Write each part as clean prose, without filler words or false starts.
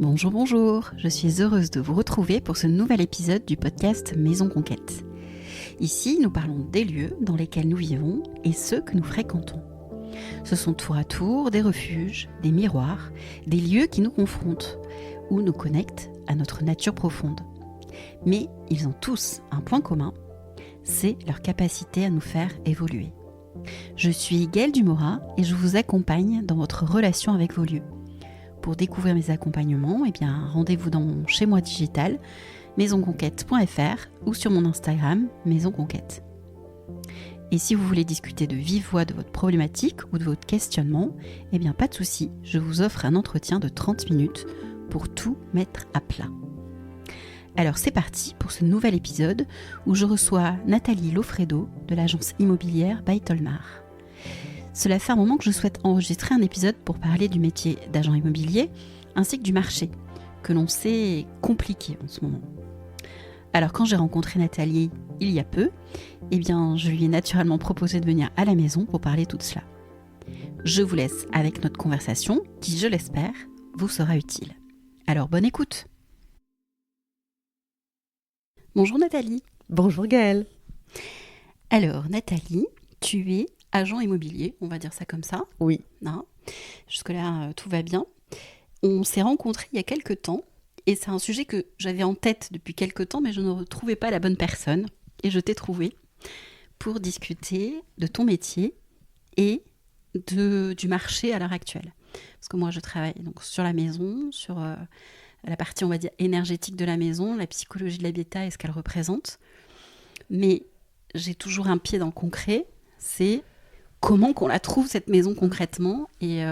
Bonjour, bonjour, je suis heureuse de vous retrouver pour ce nouvel épisode du podcast Maison Conquête. Ici, nous parlons des lieux dans lesquels nous vivons et ceux que nous fréquentons. Ce sont tour à tour des refuges, des miroirs, des lieux qui nous confrontent ou nous connectent à notre nature profonde. Mais ils ont tous un point commun, c'est leur capacité à nous faire évoluer. Je suis Gaëlle Dumora et je vous accompagne dans votre relation avec vos lieux. Pour découvrir mes accompagnements, rendez-vous dans mon chez moi digital, maisonconquête.fr ou sur mon Instagram, Maison Conquête. Et si vous voulez discuter de vive voix de votre problématique ou de votre questionnement, pas de souci, je vous offre un entretien de 30 minutes pour tout mettre à plat. Alors c'est parti pour ce nouvel épisode où je reçois Nathalie Lofredo de l'agence immobilière by Tolmar. Cela fait un moment que je souhaite enregistrer un épisode pour parler du métier d'agent immobilier ainsi que du marché, que l'on sait compliqué en ce moment. Alors quand j'ai rencontré Nathalie il y a peu, je lui ai naturellement proposé de venir à la maison pour parler de tout cela. Je vous laisse avec notre conversation qui, je l'espère, vous sera utile. Alors bonne écoute. Bonjour Nathalie. Bonjour Gaëlle. Alors Nathalie, tu es agent immobilier, on va dire ça comme ça. Oui. Non, jusque-là, tout va bien. On s'est rencontrés il y a quelques temps et c'est un sujet que j'avais en tête depuis quelques temps, mais je ne retrouvais pas la bonne personne. Et je t'ai trouvé pour discuter de ton métier et du marché à l'heure actuelle. Parce que moi, je travaille donc sur la maison, sur la partie, on va dire, énergétique de la maison, la psychologie de l'habitat et ce qu'elle représente. Mais j'ai toujours un pied dans le concret, c'est comment qu'on la trouve, cette maison, concrètement. Et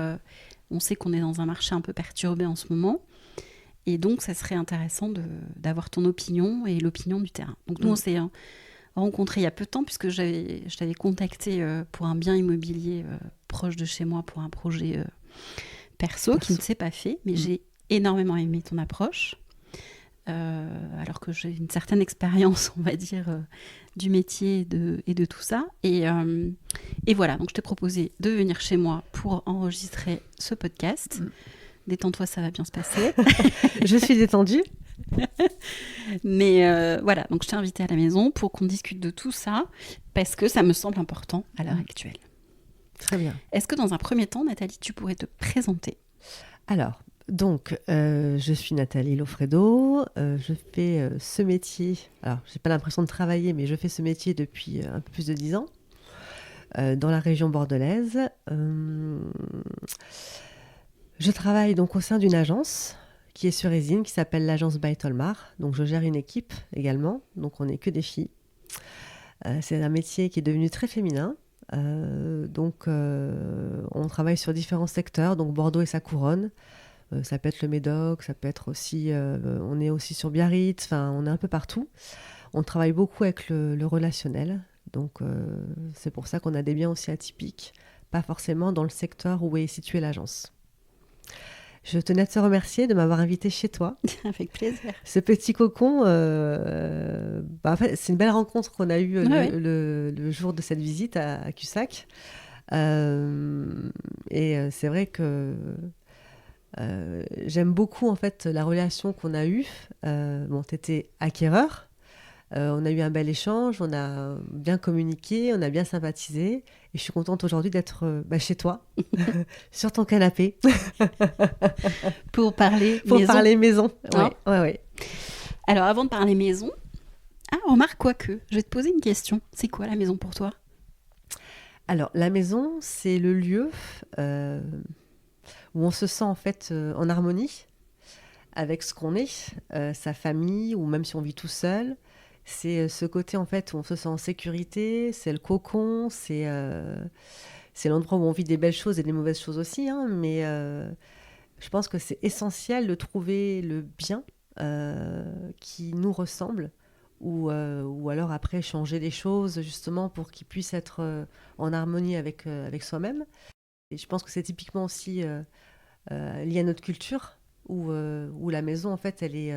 on sait qu'on est dans un marché un peu perturbé en ce moment. Et donc, ça serait intéressant d'avoir ton opinion et l'opinion du terrain. Donc, nous, on s'est rencontrés il y a peu de temps, puisque je t'avais contacté pour un bien immobilier proche de chez moi, pour un projet perso qui ne s'est pas fait. Mais j'ai énormément aimé ton approche. Alors que j'ai une certaine expérience, on va dire, du métier et de tout ça. Et voilà, donc je t'ai proposé de venir chez moi pour enregistrer ce podcast. Détends-toi, ça va bien se passer. Je suis détendue. Mais voilà, donc je t'ai invitée à la maison pour qu'on discute de tout ça, parce que ça me semble important à l'heure actuelle. Très bien. Est-ce que dans un premier temps, Nathalie, tu pourrais te présenter ? Alors, donc, je suis Nathalie Lofredo. Je fais ce métier. Alors, j'ai pas l'impression de travailler, mais je fais ce métier depuis un peu plus de 10 ans dans la région bordelaise. Je travaille donc au sein d'une agence qui est sur Résine, qui s'appelle l'agence by Tolmar. Donc, je gère une équipe également. Donc, on n'est que des filles. C'est un métier qui est devenu très féminin. Donc, on travaille sur différents secteurs, donc Bordeaux et sa couronne. Ça peut être le Médoc, ça peut être aussi... on est aussi sur Biarritz, enfin, on est un peu partout. On travaille beaucoup avec le relationnel. Donc, c'est pour ça qu'on a des biens aussi atypiques, pas forcément dans le secteur où est située l'agence. Je tenais à te remercier de m'avoir invitée chez toi. Avec plaisir. Ce petit cocon, en fait, c'est une belle rencontre qu'on a eue le jour de cette visite à Cussac. Et c'est vrai que j'aime beaucoup en fait la relation qu'on a eue. Tu étais acquéreur. On a eu un bel échange, on a bien communiqué, on a bien sympathisé. Et je suis contente aujourd'hui d'être chez toi, sur ton canapé. Pour parler maison. Parler maison. Ouais. Ouais. Alors, avant de parler maison, remarque quoique, je vais te poser une question. C'est quoi la maison pour toi ? Alors, la maison, c'est le lieu où on se sent en fait en harmonie avec ce qu'on est, sa famille, ou même si on vit tout seul. C'est ce côté en fait où on se sent en sécurité, c'est le cocon, c'est l'endroit où on vit des belles choses et des mauvaises choses aussi, mais je pense que c'est essentiel de trouver le bien qui nous ressemble, ou alors après changer les choses justement pour qu'il puisse être en harmonie avec soi-même. Et je pense que c'est typiquement aussi lié à notre culture, où la maison en fait elle est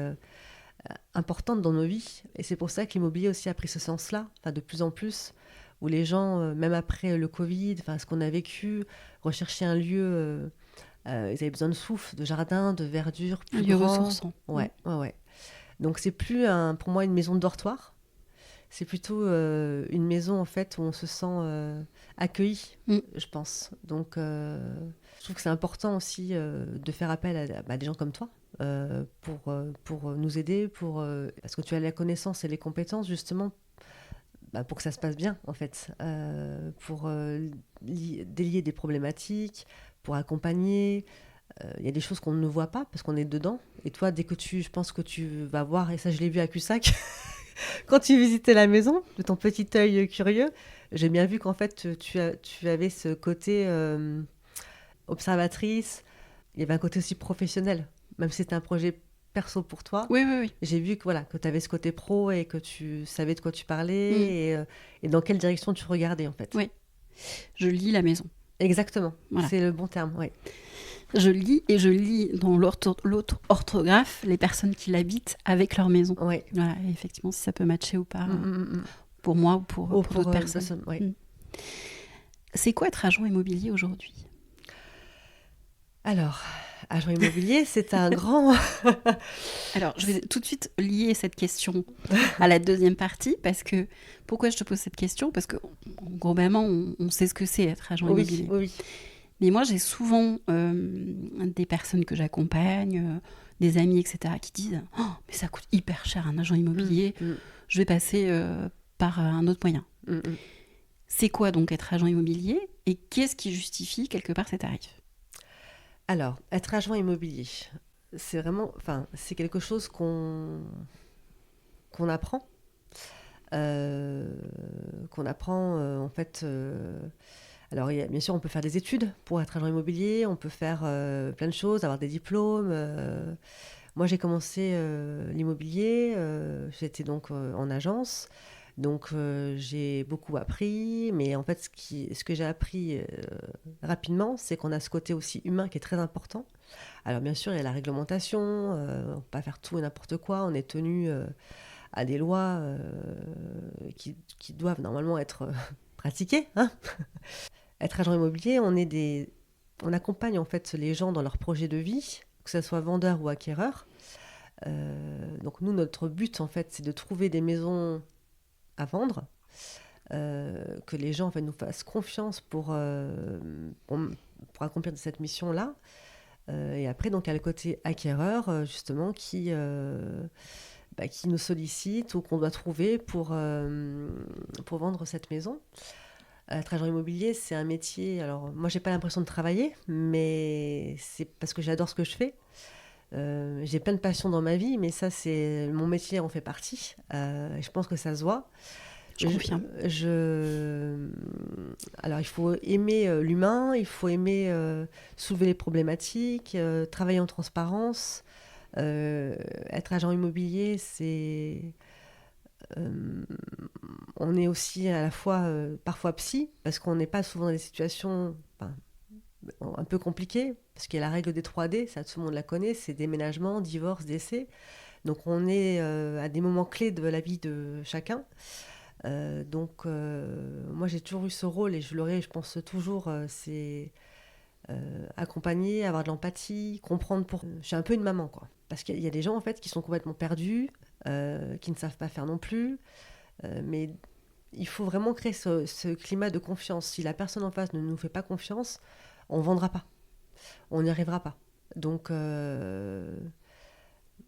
importante dans nos vies, et c'est pour ça que l'immobilier aussi a pris ce sens-là, de plus en plus, où les gens, même après le Covid, ce qu'on a vécu, recherchaient un lieu Ils avaient besoin de souffle, de jardin, de verdure, Un plus lieu grand. ressourçant. Ouais. Donc c'est plus pour moi une maison de dortoir. C'est plutôt une maison en fait où on se sent accueilli, je pense. Donc je trouve que c'est important aussi de faire appel à des gens comme toi pour nous aider, parce que tu as la connaissance et les compétences justement pour que ça se passe bien en fait, pour délier des problématiques, pour accompagner. Il y a des choses qu'on ne voit pas parce qu'on est dedans. Et toi, je pense que tu vas voir, et ça je l'ai vu à Cussac, quand tu visitais la maison, de ton petit œil curieux, j'ai bien vu qu'en fait, tu avais ce côté observatrice. Il y avait un côté aussi professionnel, même si c'était un projet perso pour toi. Oui. J'ai vu que, voilà, que tu avais ce côté pro et que tu savais de quoi tu parlais et dans quelle direction tu regardais, en fait. Oui, je lis la maison. Exactement, voilà. C'est le bon terme, oui. Je lis dans l'autre orthographe les personnes qui l'habitent avec leur maison. Oui. Voilà, et effectivement, si ça peut matcher ou pas, pour moi ou pour d'autres personnes. Oui. C'est quoi être agent immobilier aujourd'hui ? Alors, agent immobilier, c'est un grand... Alors, je vais tout de suite lier cette question à la deuxième partie, parce que... Pourquoi je te pose cette question ? Parce que, globalement, on sait ce que c'est être agent immobilier. Oui. Mais moi, j'ai souvent des personnes que j'accompagne, des amis, etc., qui disent « Oh, mais ça coûte hyper cher un agent immobilier, je vais passer par un autre moyen. » C'est quoi donc être agent immobilier et qu'est-ce qui justifie quelque part ces tarifs ? Alors, être agent immobilier, c'est vraiment, c'est quelque chose qu'on apprend, en fait. Alors, bien sûr, on peut faire des études pour être agent immobilier, on peut faire plein de choses, avoir des diplômes. Moi, j'ai commencé l'immobilier, j'étais donc en agence. Donc j'ai beaucoup appris, mais en fait ce que j'ai appris rapidement, c'est qu'on a ce côté aussi humain qui est très important. Alors bien sûr, il y a la réglementation, on ne peut pas faire tout et n'importe quoi, on est tenu à des lois qui doivent normalement être pratiquées. Hein. Être agent immobilier, on accompagne en fait les gens dans leur projet de vie, que ce soit vendeur ou acquéreur. Donc nous, notre but en fait, c'est de trouver des maisons à vendre, que les gens en fait, nous fassent confiance pour accomplir cette mission-là. Et après, donc, il y a le côté acquéreur, justement, qui nous sollicite ou qu'on doit trouver pour vendre cette maison. Être agent immobilier, c'est un métier... Alors, moi, j'ai pas l'impression de travailler, mais c'est parce que j'adore ce que je fais. J'ai plein de passions dans ma vie, mais ça, c'est mon métier en fait partie. Et je pense que ça se voit. Je confirme. Alors, il faut aimer l'humain, il faut aimer soulever les problématiques, travailler en transparence. Être agent immobilier, c'est... on est aussi à la fois parfois psy, parce qu'on n'est pas souvent dans des situations un peu compliquées, parce qu'il y a la règle des 3D, ça tout le monde la connaît, c'est déménagement, divorce, décès. Donc on est à des moments clés de la vie de chacun. Donc moi j'ai toujours eu ce rôle et je l'aurai, je pense toujours, c'est accompagner, avoir de l'empathie, comprendre je suis un peu une maman, quoi. Parce qu'il y a des gens en fait qui sont complètement perdus, qui ne savent pas faire non plus, mais il faut vraiment créer ce climat de confiance. Si la personne en face ne nous fait pas confiance, on ne vendra pas, on n'y arrivera pas. Donc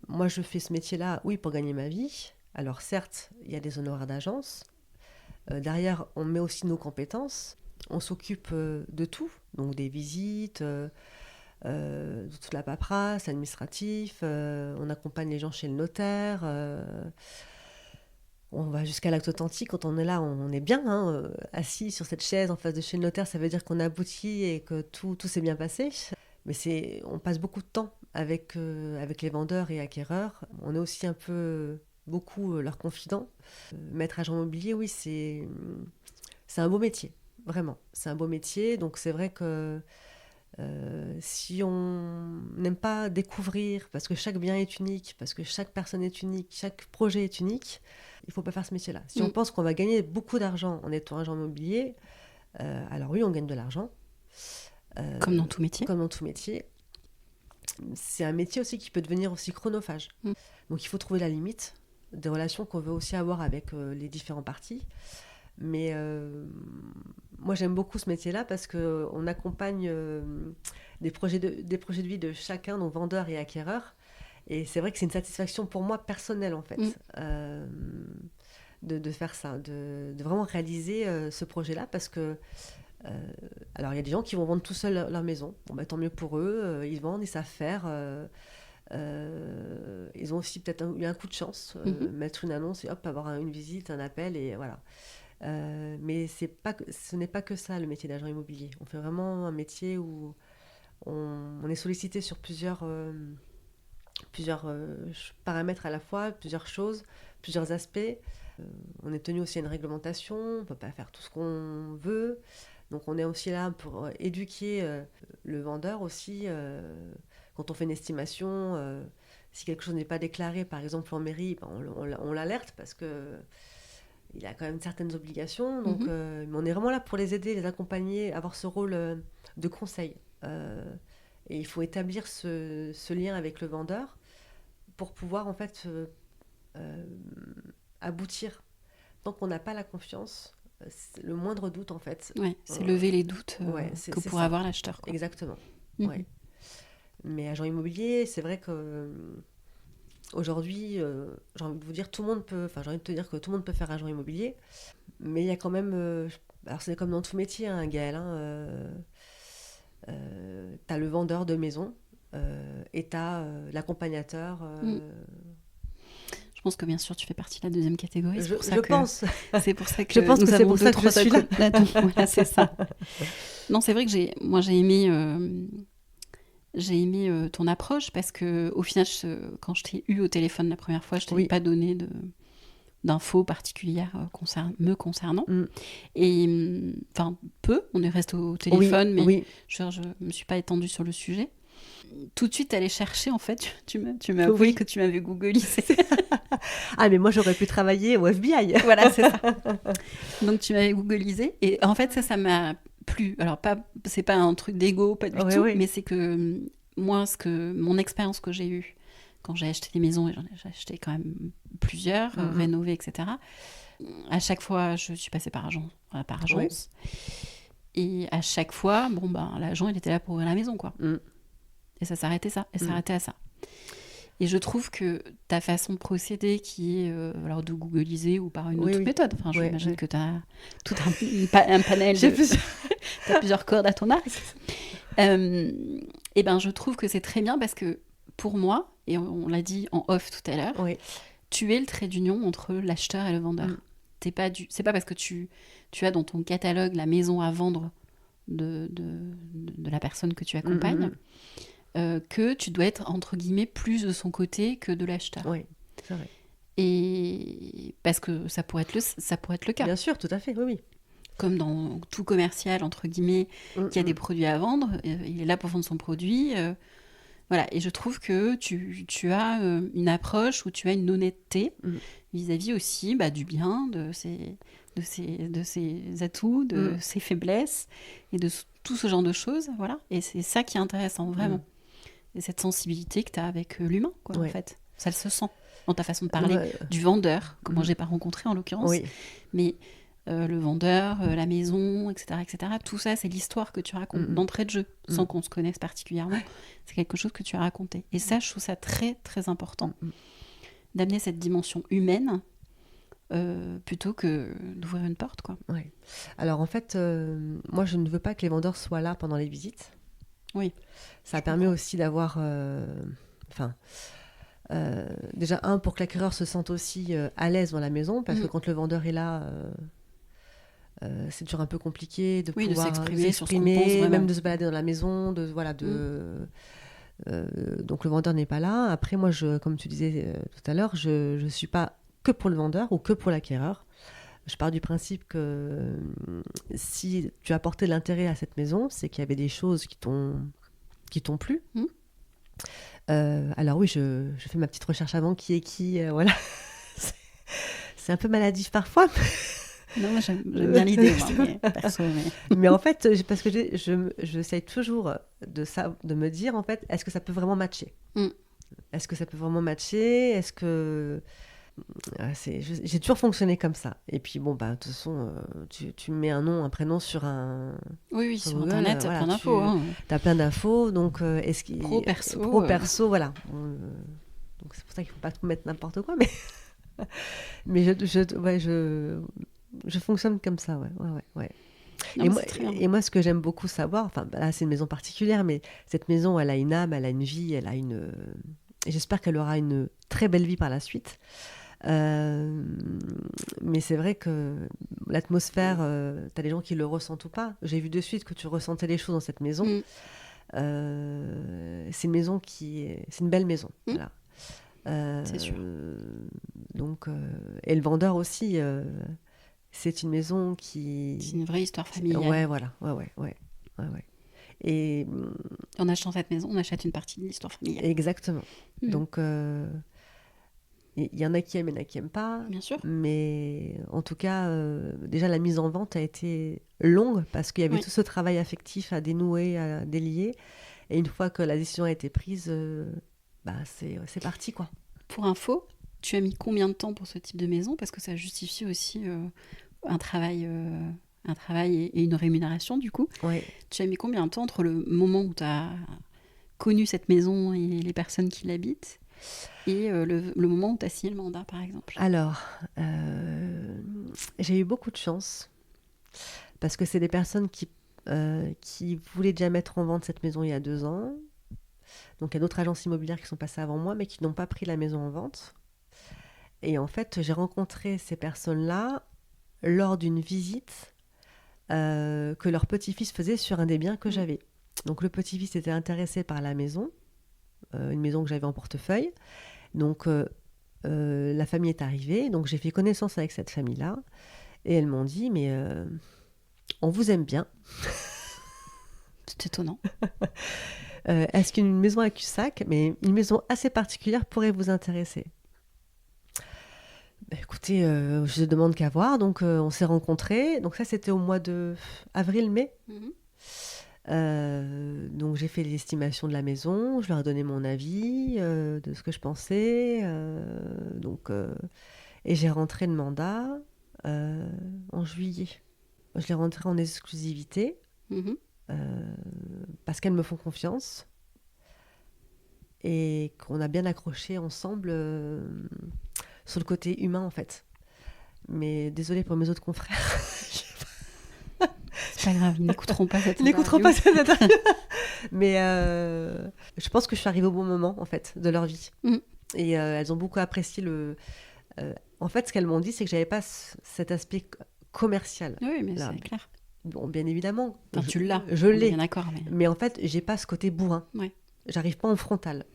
moi je fais ce métier-là, oui, pour gagner ma vie. Alors certes, il y a des honoraires d'agence. Derrière, on met aussi nos compétences. On s'occupe de tout, donc des visites, de toute la paperasse, administratif. On accompagne les gens chez le notaire. On va jusqu'à l'acte authentique. Quand on est là, on est bien, hein, assis sur cette chaise en face de chez le notaire. Ça veut dire qu'on a abouti et que tout s'est bien passé. Mais on passe beaucoup de temps avec les vendeurs et acquéreurs. On est aussi un peu... beaucoup leurs confidents. Maître agent immobilier, oui, c'est un beau métier, vraiment. C'est un beau métier, donc c'est vrai que si on n'aime pas découvrir, parce que chaque bien est unique, parce que chaque personne est unique, chaque projet est unique, il ne faut pas faire ce métier-là. Si on pense qu'on va gagner beaucoup d'argent en étant agent immobilier, alors oui, on gagne de l'argent, Comme dans tout métier. Comme dans tout métier. C'est un métier aussi qui peut devenir aussi chronophage. Donc il faut trouver la limite des relations qu'on veut aussi avoir avec les différentes parties. Mais moi j'aime beaucoup ce métier-là parce qu'on accompagne des projets de vie de chacun, donc vendeurs et acquéreurs. Et c'est vrai que c'est une satisfaction pour moi personnelle en fait, de faire ça, de vraiment réaliser ce projet-là parce que alors il y a des gens qui vont vendre tout seuls leur maison. Bon, bah, tant mieux pour eux, ils vendent, ils savent faire. Ils ont aussi peut-être eu un coup de chance, mettre une annonce et hop, avoir une visite, un appel et voilà. Mais ce n'est pas que ça le métier d'agent immobilier. On fait vraiment un métier où on est sollicité sur plusieurs paramètres à la fois, plusieurs choses, plusieurs aspects. On est tenu aussi à une réglementation, on ne peut pas faire tout ce qu'on veut. Donc on est aussi là pour éduquer le vendeur aussi. Quand on fait une estimation, si quelque chose n'est pas déclaré, par exemple en mairie, ben on l'alerte parce qu'il a quand même certaines obligations. Donc mais on est vraiment là pour les aider, les accompagner, avoir ce rôle de conseil. Et il faut établir ce lien avec le vendeur pour pouvoir en fait aboutir. Tant qu'on n'a pas la confiance, le moindre doute en fait. Ouais, c'est lever les doutes que pourrait avoir l'acheteur. Quoi. Exactement. Ouais. Mais agent immobilier, c'est vrai que aujourd'hui, j'ai envie de vous dire, j'ai envie de te dire que tout le monde peut faire agent immobilier, mais il y a quand même, alors c'est comme dans tout métier, hein, Gaëlle. T'as le vendeur de maison et t'as l'accompagnateur. Je pense que bien sûr tu fais partie de la deuxième catégorie. Je pense. C'est pour ça que je pense que c'est pour ça que je suis là. Voilà, c'est ça. Non, c'est vrai que j'ai aimé ton approche parce que au final, quand je t'ai eu au téléphone la première fois, je t'avais pas donné d'infos particulières me concernant. Et enfin, on est resté au téléphone, mais je me suis pas étendue sur le sujet. Tout de suite, aller chercher, en fait, tu m'as avoué que tu m'avais googlisé. Ah, mais moi, j'aurais pu travailler au FBI. Voilà, c'est ça. Donc, tu m'avais googlisé. Et en fait, ça m'a plu. Alors, c'est pas un truc d'ego, pas du tout, mais c'est que moi, mon expérience que j'ai eue quand j'ai acheté des maisons, et j'ai acheté quand même plusieurs, rénovées, etc. À chaque fois, je suis passée par agence. Et à chaque fois, l'agent, il était là pour ouvrir la maison, quoi. Et ça s'arrêtait à ça. Et je trouve que ta façon de procéder, qui est alors de googliser ou par une autre méthode, enfin, j'imagine que tu as tout un panel, tu as plusieurs cordes à ton arc. Et je trouve que c'est très bien parce que pour moi, et on l'a dit en off tout à l'heure, tu es le trait d'union entre l'acheteur et le vendeur. C'est pas parce que tu as dans ton catalogue la maison à vendre de la personne que tu accompagnes que tu dois être, entre guillemets, plus de son côté que de l'acheteur. Oui, c'est vrai. Et parce que ça pourrait être le cas. Bien sûr, tout à fait, oui. Comme dans tout commercial, entre guillemets, qui a des produits à vendre, il est là pour vendre son produit. Voilà. Et je trouve que tu as une approche où tu as une honnêteté vis-à-vis aussi du bien, de ses atouts, de ses faiblesses et de tout ce genre de choses. Voilà. Et c'est ça qui est intéressant, vraiment. Et cette sensibilité que tu as avec l'humain, quoi, en fait. Ça se sent dans ta façon de parler du vendeur, que moi, je n'ai pas rencontré en l'occurrence. Mais le vendeur, la maison, etc., tout ça, c'est l'histoire que tu racontes d'entrée de jeu, sans qu'on se connaisse particulièrement. C'est quelque chose que tu as raconté. Et ça, je trouve ça très, très important, d'amener cette dimension humaine plutôt que d'ouvrir une porte, quoi. Alors, en fait, moi, je ne veux pas que les vendeurs soient là pendant les visites. Oui. Ça permet aussi d'avoir... déjà, pour que l'acquéreur se sente aussi à l'aise dans la maison, parce que quand le vendeur est là... c'est toujours un peu compliqué de pouvoir s'exprimer sur ce qu'on pense, même de se balader dans la maison, donc le vendeur n'est pas là. Après, moi, comme tu disais tout à l'heure, je suis pas que pour le vendeur ou que pour l'acquéreur. Je pars du principe que si tu as apporté de l'intérêt à cette maison, c'est qu'il y avait des choses qui t'ont plu. Alors oui, je fais ma petite recherche avant qui est qui, voilà. C'est un peu maladif parfois. Non, moi, j'aime bien l'idée, moi, mais perso. Mais en fait, parce que j'essaye toujours de me dire, en fait, est-ce que ça peut vraiment matcher? Est-ce que ça peut vraiment matcher? Est-ce que... j'ai toujours fonctionné comme ça. Et puis, bon, bah, de toute façon, tu mets un nom, un prénom sur un... Oui, sur Google, Internet, t'as plein d'infos. Hein. T'as plein d'infos, donc Pro, perso. Pro, perso, voilà. Donc c'est pour ça qu'il ne faut pas tout mettre n'importe quoi, mais... mais je fonctionne comme ça, ouais. Non, Et moi, ce que j'aime beaucoup savoir, enfin, là, c'est une maison particulière, mais cette maison, elle a une âme, elle a une vie, elle a une... Et j'espère qu'elle aura une très belle vie par la suite. Mais c'est vrai que l'atmosphère, t'as des gens qui le ressentent ou pas. J'ai vu de suite que tu ressentais les choses dans cette maison. C'est une maison c'est une belle maison. Voilà. C'est sûr. Donc, et le vendeur aussi, c'est une maison qui... C'est une vraie histoire familiale. Ouais, voilà. Ouais. Et en achetant cette maison, on achète une partie de l'histoire familiale. Exactement. Donc, il y en a qui aiment, il y en a qui n'aiment pas. Bien sûr. Mais en tout cas, déjà, la mise en vente a été longue parce qu'il y avait tout ce travail affectif à dénouer, à délier. Et une fois que la décision a été prise, c'est parti, quoi. Pour info, tu as mis combien de temps pour ce type de maison? Parce que ça justifie aussi un travail et une rémunération, du coup. Ouais. Tu as mis combien de temps entre le moment où tu as connu cette maison et les personnes qui l'habitent et le moment où tu as signé le mandat, par exemple? Alors, j'ai eu beaucoup de chance parce que c'est des personnes qui voulaient déjà mettre en vente cette maison il y a 2 ans. Donc, il y a d'autres agences immobilières qui sont passées avant moi, mais qui n'ont pas pris la maison en vente. Et en fait, j'ai rencontré ces personnes-là lors d'une visite que leur petit-fils faisait sur un des biens que j'avais. Donc, le petit-fils était intéressé par la maison, une maison que j'avais en portefeuille. Donc, la famille est arrivée. Donc, j'ai fait connaissance avec cette famille-là. Et elles m'ont dit, mais on vous aime bien. C'est étonnant. Est-ce qu'une maison à Cussac, mais une maison assez particulière, pourrait vous intéresser? Écoutez, je ne demande qu'à voir. Donc, on s'est rencontrés. Donc, ça, c'était au mois de avril-mai. Donc, j'ai fait l'estimation de la maison. Je leur ai donné mon avis de ce que je pensais. Et j'ai rentré le mandat en juillet. Je l'ai rentré en exclusivité. Parce qu'elles me font confiance et qu'on a bien accroché ensemble sur le côté humain, en fait. Mais désolée pour mes autres confrères. C'est pas grave, ils n'écouteront pas cette interview. Mais je pense que je suis arrivée au bon moment, en fait, de leur vie. Et elles ont beaucoup apprécié en fait, ce qu'elles m'ont dit, c'est que j'avais pas cet aspect commercial. Oui, mais c'est clair. Bon, bien évidemment. Enfin, tu l'as. Je l'ai. Bien d'accord. Mais en fait, j'ai pas ce côté bourrin. Ouais. J'arrive pas en frontal.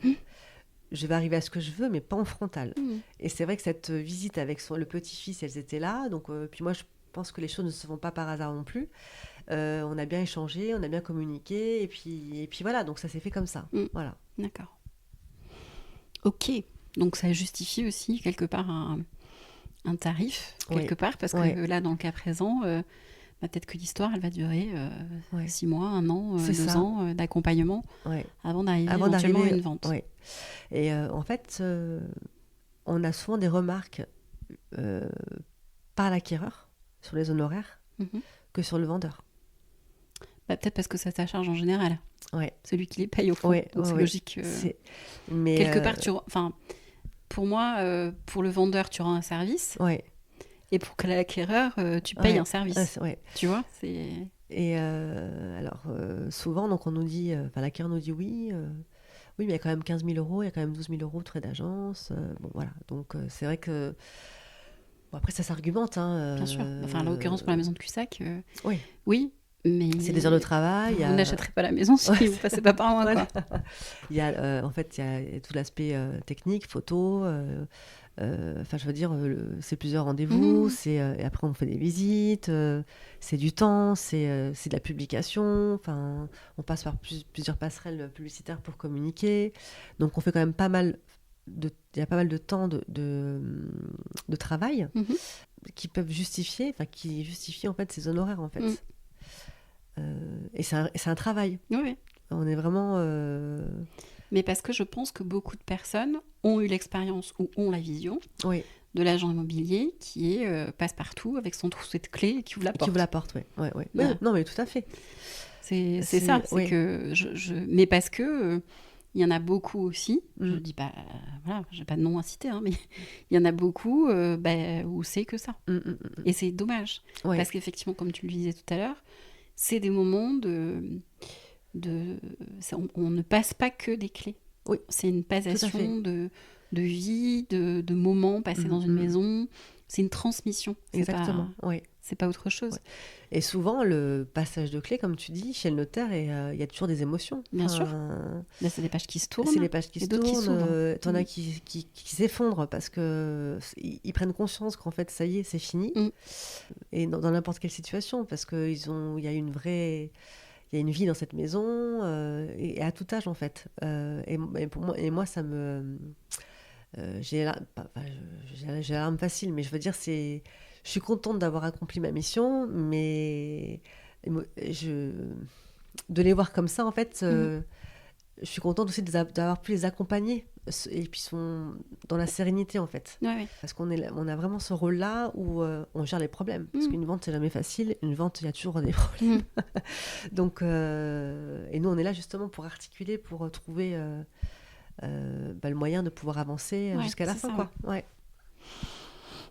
Je vais arriver à ce que je veux, mais pas en frontal. Et c'est vrai que cette visite avec le petit-fils, elles étaient là. Donc, puis moi, je pense que les choses ne se font pas par hasard non plus. On a bien échangé, on a bien communiqué. Et puis voilà, donc ça s'est fait comme ça. Voilà. D'accord. Ok. Donc, ça justifie aussi quelque part un tarif, quelque part. Parce que là, dans le cas présent... peut-être que l'histoire, elle va durer 6 mois, 1 an, 2 ans d'accompagnement avant d'arriver éventuellement à une vente. Ouais. Et en fait, on a souvent des remarques par l'acquéreur sur les honoraires que sur le vendeur. Peut-être parce que ça sa charge en général. Ouais. Celui qui les paye au fond. Donc c'est logique. Mais quelque part, pour moi, pour le vendeur, tu rends un service. Ouais. Et pour que l'acquéreur, tu payes un service. Tu vois, Et alors, souvent, donc on nous dit, l'acquéreur nous dit oui, mais il y a quand même 15 000 €, il y a quand même 12 000 € de frais d'agence. Bon, voilà. Donc, c'est vrai que... Bon, après, ça s'argumente. Bien sûr. Enfin, en l'occurrence, pour la maison de Cussac, oui, mais... C'est des heures de travail. Vous n'achèterez pas la maison si vous ne passez pas par moi. Voilà. Il y a, en fait, il y a tout l'aspect technique, photo... je veux dire, c'est plusieurs rendez-vous, et après on fait des visites, c'est du temps, c'est de la publication, on passe par plusieurs passerelles publicitaires pour communiquer, donc on fait quand même il y a pas mal de temps de travail. qui peuvent justifier, enfin qui justifient en fait ces honoraires en fait. Et c'est un travail. Oui. On est vraiment. Mais parce que je pense que beaucoup de personnes ont eu l'expérience ou ont la vision Oui. de l'agent immobilier qui est passe-partout avec son trousseau de clés et qui ouvre la porte. Qui ouvre la porte, oui. Ouais. Voilà. Non, mais tout à fait. C'est ça, c'est oui. que mais parce que il y en a beaucoup aussi. Je dis pas, voilà, j'ai pas de nom à citer, hein, mais il y en a beaucoup où c'est que ça. Et c'est dommage parce qu'effectivement, comme tu le disais tout à l'heure, c'est des moments on ne passe pas que des clés. Oui. C'est une passation de vie, de moments passés dans une maison. C'est une transmission. Exactement. Oui. C'est pas autre chose. Ouais. Et souvent, le passage de clés, comme tu dis, chez le notaire, il y a toujours des émotions. Bien sûr. Là, c'est des pages qui se tournent. C'est les pages qui se tournent. T'en as qui s'effondrent parce qu'ils prennent conscience qu'en fait, ça y est, c'est fini. Et dans n'importe quelle situation, parce qu'il y a une vraie... Il y a une vie dans cette maison, et à tout âge, en fait. Et moi, ça me... j'ai la larme facile, mais je veux dire, je suis contente d'avoir accompli ma mission, mais de les voir comme ça, en fait, je suis contente aussi d'avoir pu les accompagner, et puis sont dans la sérénité, en fait. Ouais. Parce qu'on a vraiment ce rôle-là où on gère les problèmes. Parce qu'une vente, c'est jamais facile. Une vente, il y a toujours des problèmes. Donc, et nous, on est là justement pour articuler, pour trouver... le moyen de pouvoir avancer jusqu'à la fin, quoi. Ouais.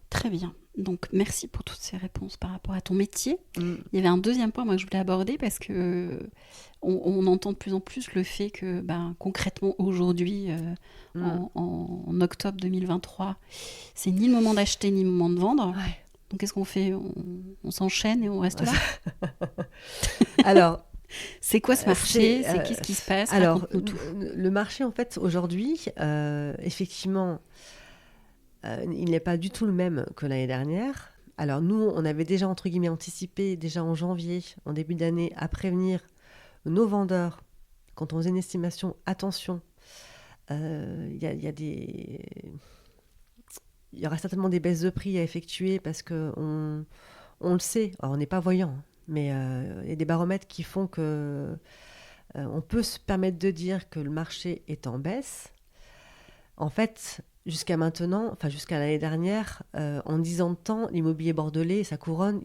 Très bien. Donc, merci pour toutes ces réponses par rapport à ton métier. Il y avait un deuxième point, moi, que je voulais aborder parce que on entend de plus en plus le fait que, concrètement, aujourd'hui, en octobre 2023, c'est ni le moment d'acheter ni le moment de vendre. Ouais. Donc, qu'est-ce qu'on fait ? On s'enchaîne et on reste là. Alors... C'est quoi ce marché ? Qu'est-ce qui se passe ? Alors, le marché, en fait, aujourd'hui, effectivement, il n'est pas du tout le même que l'année dernière. Alors, nous, on avait déjà, entre guillemets, anticipé, déjà en janvier, en début d'année, à prévenir nos vendeurs, quand on faisait une estimation, attention, il y aura certainement des baisses de prix à effectuer parce qu'on le sait, alors on n'est pas voyant, mais il y a des baromètres qui font que on peut se permettre de dire que le marché est en baisse. En fait, jusqu'à maintenant, enfin jusqu'à l'année dernière, en 10 ans de temps, l'immobilier bordelais et sa couronne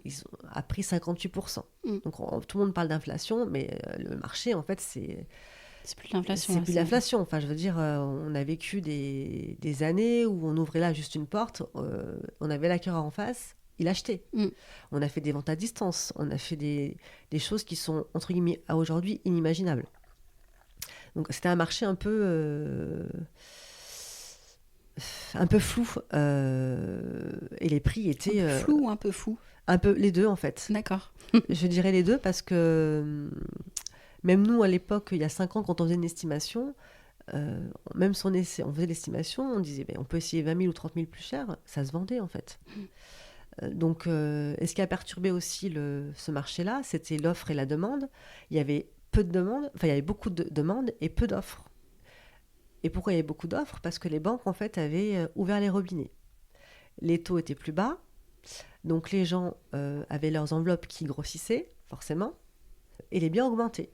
a pris 58%. Donc tout le monde parle d'inflation, mais le marché, en fait, c'est plus l'inflation. C'est plus l'inflation. Enfin, je veux dire, on a vécu des années où on ouvrait là juste une porte, on avait l'acquéreur en face, il achetait. On a fait des ventes à distance, on a fait des choses qui sont, entre guillemets, à aujourd'hui, inimaginables. Donc, c'était un marché un peu flou. Et les prix étaient... Un peu flou ou un peu fou ? Un peu les deux, en fait. D'accord. Je dirais les deux parce que... Même nous, à l'époque, il y a 5 ans, quand on faisait une estimation, même si on faisait l'estimation, on disait on peut essayer 20 000 ou 30 000 plus cher, ça se vendait en fait. Donc, et ce qui a perturbé aussi ce marché-là, c'était l'offre et la demande. Il y avait peu de demandes, enfin il y avait beaucoup de demandes et peu d'offres. Et pourquoi il y avait beaucoup d'offres ? Parce que les banques en fait avaient ouvert les robinets. Les taux étaient plus bas, donc les gens avaient leurs enveloppes qui grossissaient, forcément, et les biens augmentaient.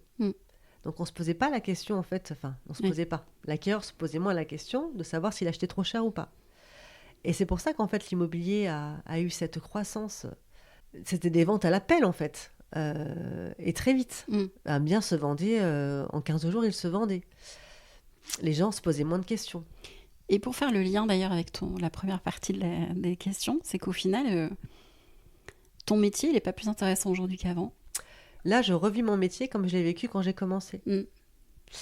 Donc on ne se posait pas la question, en fait, posait pas. L'acquéreur se posait moins la question de savoir s'il achetait trop cher ou pas. Et c'est pour ça qu'en fait, l'immobilier a eu cette croissance. C'était des ventes à l'appel, en fait, et très vite. Un bien se vendait, en 15 jours, il se vendait. Les gens se posaient moins de questions. Et pour faire le lien, d'ailleurs, avec la première partie des questions, c'est qu'au final, ton métier, il n'est pas plus intéressant aujourd'hui qu'avant. Là, je revis mon métier comme je l'ai vécu quand j'ai commencé.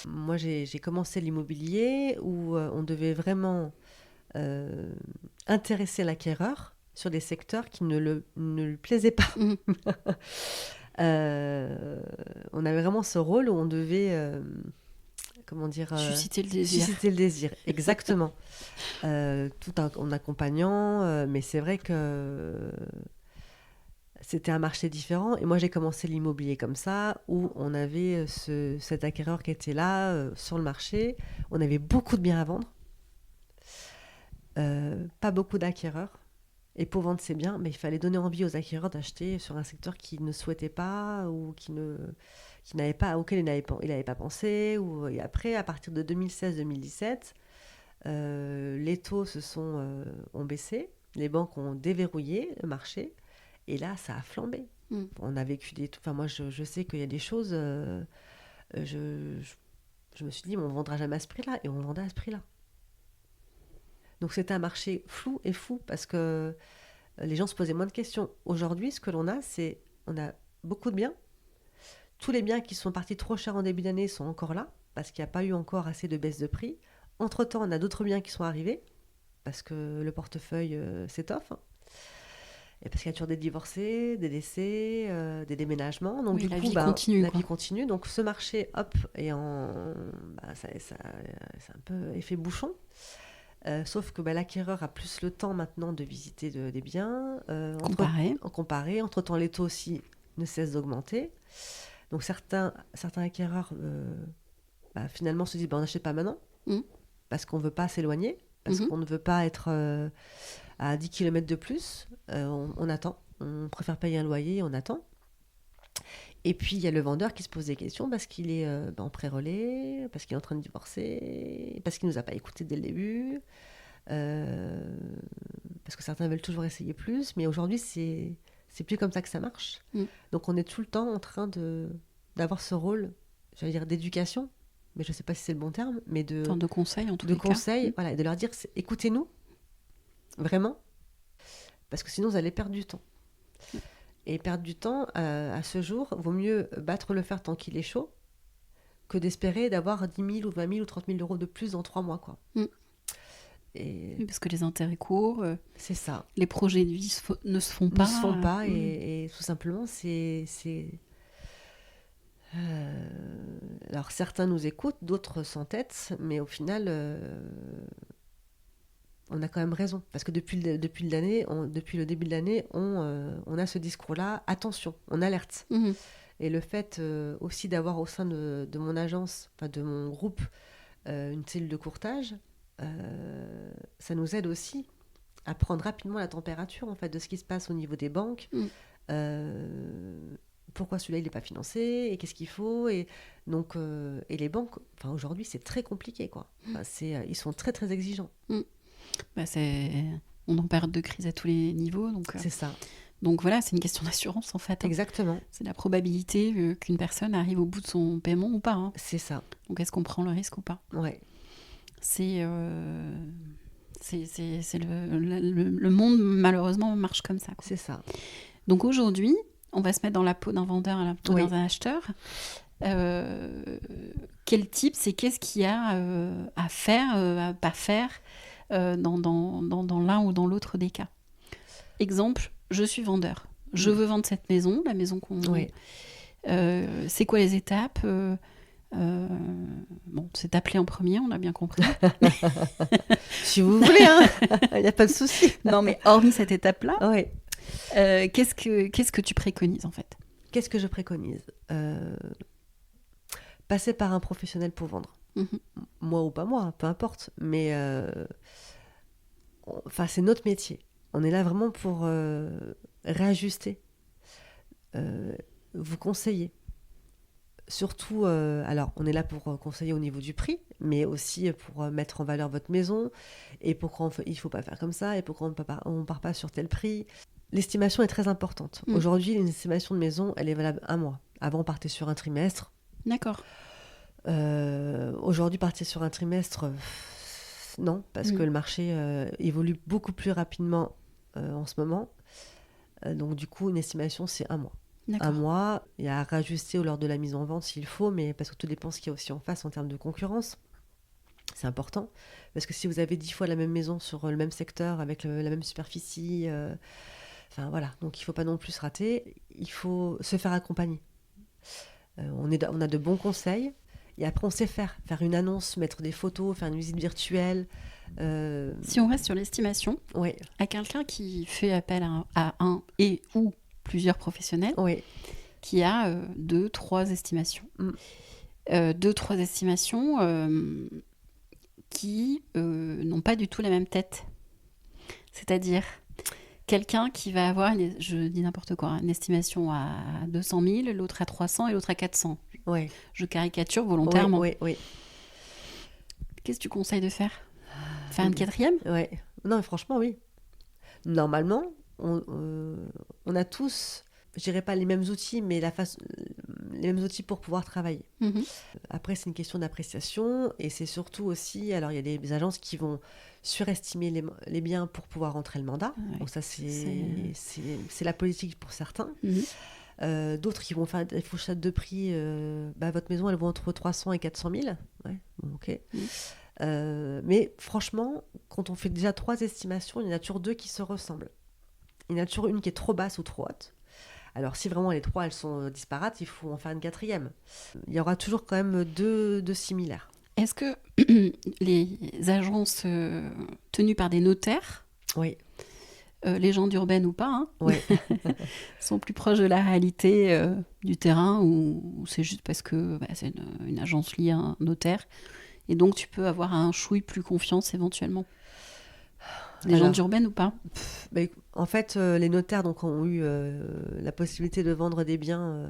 Moi, j'ai commencé l'immobilier où on devait vraiment intéresser l'acquéreur sur des secteurs qui ne lui plaisaient pas. On avait vraiment ce rôle où on devait... susciter le désir. Susciter le désir, exactement. Tout en accompagnant, mais c'est vrai que... C'était un marché différent et moi j'ai commencé l'immobilier comme ça où on avait cet acquéreur qui était là sur le marché, on avait beaucoup de biens à vendre, pas beaucoup d'acquéreurs Et pour vendre ses biens, mais il fallait donner envie aux acquéreurs d'acheter sur un secteur qu'ils ne souhaitaient pas ou auquel ils n'avaient pas pensé. Et après, à partir de 2016-2017, les taux ont baissé, les banques ont déverrouillé le marché, et là, ça a flambé. On a vécu Enfin, moi, je sais qu'il y a des choses... je me suis dit, on ne vendra jamais à ce prix-là, et on vendait à ce prix-là. Donc c'était un marché flou et fou, parce que les gens se posaient moins de questions. Aujourd'hui, ce que l'on a, on a beaucoup de biens. Tous les biens qui sont partis trop cher en début d'année sont encore là, parce qu'il n'y a pas eu encore assez de baisse de prix. Entre-temps, on a d'autres biens qui sont arrivés, parce que le portefeuille s'étoffe. Et parce qu'il y a toujours des divorcés, des décès, des déménagements. Donc, la vie continue. La vie continue. Donc, ce marché, hop, est c'est un peu effet bouchon. Sauf que l'acquéreur a plus le temps maintenant de visiter des biens. Comparer. Entre-temps, les taux aussi ne cessent d'augmenter. Donc, certains acquéreurs, finalement, se disent on n'achète pas maintenant, parce qu'on ne veut pas s'éloigner, parce qu'on ne veut pas être à 10 km de plus. On attend. On préfère payer un loyer, on attend. Et puis, il y a le vendeur qui se pose des questions parce qu'il est en pré-relais, parce qu'il est en train de divorcer, parce qu'il ne nous a pas écoutés dès le début, parce que certains veulent toujours essayer plus. Mais aujourd'hui, c'est plus comme ça que ça marche. Donc, on est tout le temps en train d'avoir ce rôle, j'allais dire, d'éducation, mais je ne sais pas si c'est le bon terme, mais de conseil, en tout cas. De conseil, voilà, et de leur dire, écoutez-nous, vraiment, parce que sinon, vous allez perdre du temps. Et perdre du temps, à ce jour, vaut mieux battre le fer tant qu'il est chaud que d'espérer d'avoir 10 000 ou 20 000 ou 30 000 euros de plus dans 3 mois, quoi. Et... Oui, parce que les intérêts courts, c'est ça. Les projets de vie ne se font pas. Ne se font pas, et tout simplement, c'est... Alors, certains nous écoutent, d'autres s'entêtent, mais au final... on a quand même raison, parce que depuis le début de l'année, on a ce discours-là, attention, on alerte. Et le fait aussi d'avoir au sein de mon agence, enfin de mon groupe, une cellule de courtage, ça nous aide aussi à prendre rapidement la température en fait, de ce qui se passe au niveau des banques. Pourquoi celui-là il n'est pas financé, et qu'est-ce qu'il faut, et donc et les banques, enfin aujourd'hui c'est très compliqué, quoi. Enfin, ils sont très très exigeants. On est en période de crise à tous les niveaux, donc c'est ça. Donc voilà, c'est une question d'assurance en fait. Exactement. C'est la probabilité qu'une personne arrive au bout de son paiement ou pas. C'est ça. Donc est-ce qu'on prend le risque ou pas? Ouais. C'est le monde malheureusement marche comme ça, quoi. C'est ça. Donc aujourd'hui, on va se mettre dans la peau d'un vendeur et la peau d'un acheteur. Quel type, c'est qu'est-ce qu'il y a à faire, à pas faire dans l'un ou dans l'autre des cas. Exemple, je suis vendeur. Je veux vendre cette maison, la maison qu'on... Oui. C'est quoi les étapes? Bon, c'est t'appeler en premier, on a bien compris. Si vous voulez, il n'y a pas de souci. Non, mais hormis cette étape-là, oui. Qu'est-ce que tu préconises en fait? Qu'est-ce que je préconise? Passer par un professionnel pour vendre. Moi ou pas moi, peu importe. Mais c'est notre métier. On est là vraiment pour réajuster, vous conseiller. Surtout, alors on est là pour conseiller au niveau du prix, mais aussi pour mettre en valeur votre maison, et pourquoi il ne faut pas faire comme ça, et pourquoi on ne part pas sur tel prix. L'estimation est très importante. Aujourd'hui, une estimation de maison, elle est valable 1 mois. Avant, on partait sur un trimestre. D'accord. Aujourd'hui, partir sur un trimestre, non, parce que le marché évolue beaucoup plus rapidement en ce moment. Donc du coup, une estimation, c'est 1 mois. D'accord. 1 mois, il y a à rajuster lors de la mise en vente s'il faut, mais parce que tout dépend ce qu'il y a aussi en face en termes de concurrence. C'est important, parce que si vous avez 10 fois la même maison sur le même secteur, avec la même superficie, voilà, donc il ne faut pas non plus se rater, il faut se faire accompagner. On a de bons conseils, et après on sait faire une annonce, mettre des photos, faire une visite virtuelle. Si on reste sur l'estimation, à quelqu'un qui fait appel à un et ou plusieurs professionnels, qui a 2-3 estimations. 2-3 estimations qui n'ont pas du tout la même tête. C'est-à-dire quelqu'un qui va avoir, je dis n'importe quoi, une estimation à 200 000, l'autre à 300 et l'autre à 400. Ouais. Je caricature volontairement. Oui. Qu'est-ce que tu conseilles de faire ? Faire une quatrième ? Ouais. Non, mais franchement, oui. Normalement, on a tous, je dirais pas les mêmes outils, mais les mêmes outils pour pouvoir travailler. Après, c'est une question d'appréciation et c'est surtout aussi, alors il y a des agences qui vont surestimer les biens pour pouvoir rentrer le mandat. Ouais. Donc ça, c'est la politique pour certains. D'autres qui vont faire des fourchettes de prix. Votre maison, elle vaut entre 300 et 400 000. Ouais, bon, ok. Mais franchement, quand on fait déjà 3 estimations, il y en a toujours 2 qui se ressemblent. Il y en a toujours une qui est trop basse ou trop haute. Alors, si vraiment les 3 elles sont disparates, il faut en faire une 4e. Il y aura toujours quand même 2 similaires. Est-ce que les agences tenues par des notaires, oui. Légendes urbaines ou pas, hein, ouais. sont plus proches de la réalité du terrain ou c'est juste parce que c'est une agence liée à un notaire et donc tu peux avoir un chouï plus confiance éventuellement? Légendes urbaines ou pas? En fait, les notaires donc, ont eu la possibilité de vendre des biens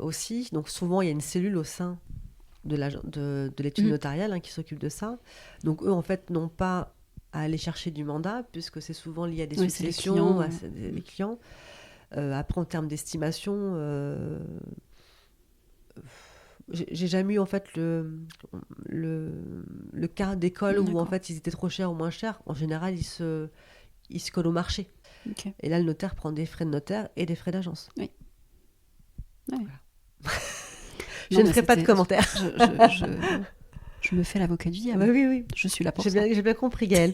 aussi. Donc souvent, il y a une cellule au sein de l'étude notariale qui s'occupe de ça. Donc eux, en fait, n'ont pas à aller chercher du mandat, puisque c'est souvent lié à des successions, à des clients. Après, en termes d'estimation, j'ai jamais eu en fait le cas d'école où en fait ils étaient trop chers ou moins chers. En général, ils se collent au marché. Okay. Et là, le notaire prend des frais de notaire et des frais d'agence. Oui. Ouais. Voilà. Je ne ferai pas de commentaires. Je me fais l'avocat du diable. Oui. Je suis là pour ça. J'ai bien compris, Gaëlle.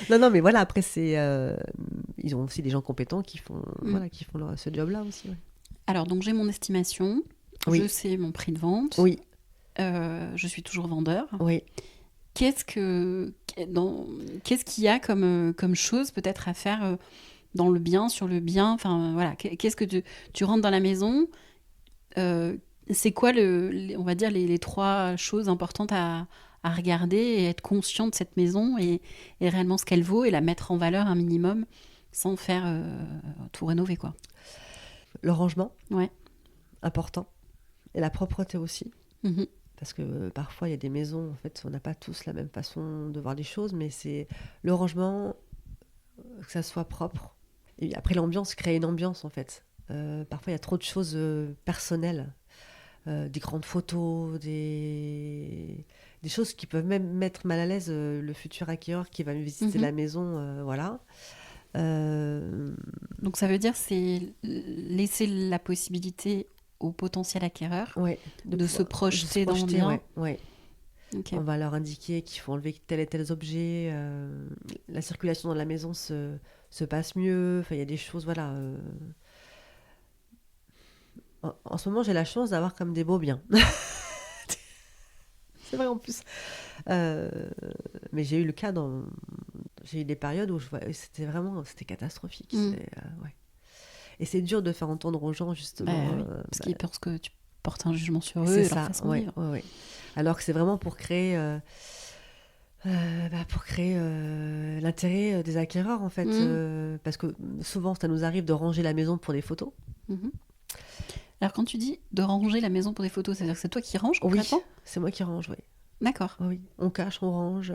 non, mais voilà, après, ils ont aussi des gens compétents qui font ce job-là aussi. Ouais. Alors, donc, j'ai mon estimation. Oui. Je sais mon prix de vente. Oui. Je suis toujours vendeur. Oui. Qu'est-ce qu'il y a comme chose peut-être à faire dans le bien, sur le bien? Enfin, voilà. Qu'est-ce que tu rentres dans la maison? C'est quoi, on va dire, les 3 choses importantes à regarder et être conscient de cette maison et réellement ce qu'elle vaut et la mettre en valeur un minimum sans faire tout rénover, quoi. Le rangement, ouais. Important. Et la propreté aussi. Parce que parfois, il y a des maisons, en fait, on n'a pas tous la même façon de voir les choses, mais c'est le rangement, que ça soit propre. Et après, l'ambiance, créer une ambiance, en fait. Parfois, il y a trop de choses personnelles. Des grandes photos, des choses qui peuvent même mettre mal à l'aise le futur acquéreur qui va visiter la maison, voilà. Donc ça veut dire c'est laisser la possibilité au potentiel acquéreur de se projeter dans le bien. Ouais. Okay. On va leur indiquer qu'il faut enlever tel et tel objet, la circulation dans la maison se passe mieux, il y a des choses, voilà. En ce moment, j'ai la chance d'avoir comme des beaux biens. C'est vrai en plus. Mais j'ai eu le cas j'ai eu des périodes où c'était catastrophique. Et c'est dur de faire entendre aux gens, justement. Parce qu'ils pensent que tu portes un jugement sur eux et leur façon de vivre. Ouais. Alors que c'est vraiment pour créer l'intérêt des acquéreurs, en fait. Parce que souvent, ça nous arrive de ranger la maison pour des photos. Alors, quand tu dis de ranger la maison pour des photos, c'est-à-dire que c'est toi qui ranges concrètement ? Oui, c'est moi qui range, oui. D'accord. Oui, on cache, on range.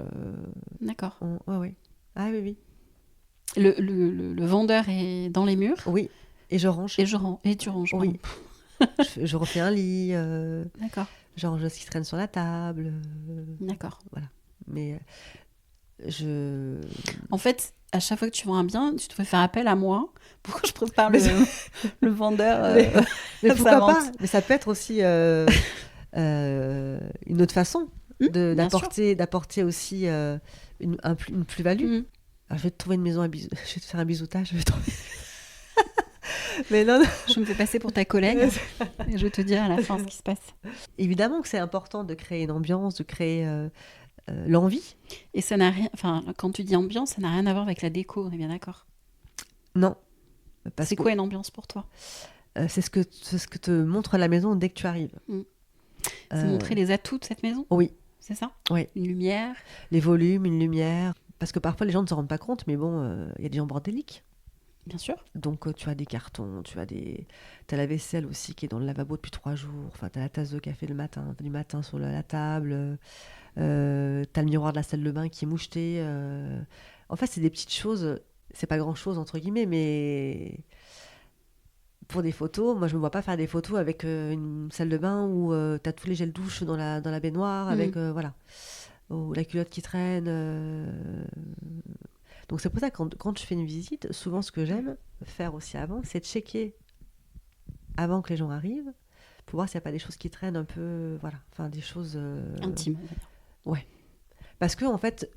D'accord. Oui. Ah oui. Le vendeur est dans les murs ? Oui, et je range. Et tu ranges ? Oui. je refais un lit. D'accord. Je range ce qui traîne sur la table. D'accord. Voilà. Mais En fait, à chaque fois que tu vends un bien, tu devrais faire appel à moi pour que je prépare le vendeur. Mais pourquoi pas ? Mais ça peut être aussi une autre façon d'apporter aussi une plus-value. Alors, je vais te trouver une maison je vais te faire un bisoutage. Je vais trouver... Mais non. Je me fais passer pour ta collègue et je vais te dire à la fin ce qui se passe. Évidemment que c'est important de créer une ambiance, de créer l'envie. Et ça n'a rien... Enfin, quand tu dis ambiance, ça n'a rien à voir avec la déco, on est bien d'accord ? Non. C'est quoi une ambiance pour toi ? C'est ce que te montre la maison dès que tu arrives. C'est montrer les atouts de cette maison ? Oui. C'est ça ? Oui. Une lumière ? Les volumes, une lumière. Parce que parfois, les gens ne se rendent pas compte, mais bon, il y a des gens bordéliques. Bien sûr. Donc, tu as des cartons, t'as la vaisselle aussi qui est dans le lavabo depuis 3 jours. Enfin, tu as la tasse de café du matin sur la table. Tu as le miroir de la salle de bain qui est moucheté. En fait, c'est des petites choses. C'est pas grand-chose, entre guillemets, mais pour des photos, moi, je me vois pas faire des photos avec une salle de bain où tu as tous les gels douche dans la baignoire, avec, voilà. Ou la culotte qui traîne. Donc c'est pour ça que quand je fais une visite, souvent ce que j'aime faire aussi avant, c'est de checker avant que les gens arrivent, pour voir s'il n'y a pas des choses qui traînent un peu, voilà, enfin des choses... Intime. Ouais. Parce que en fait,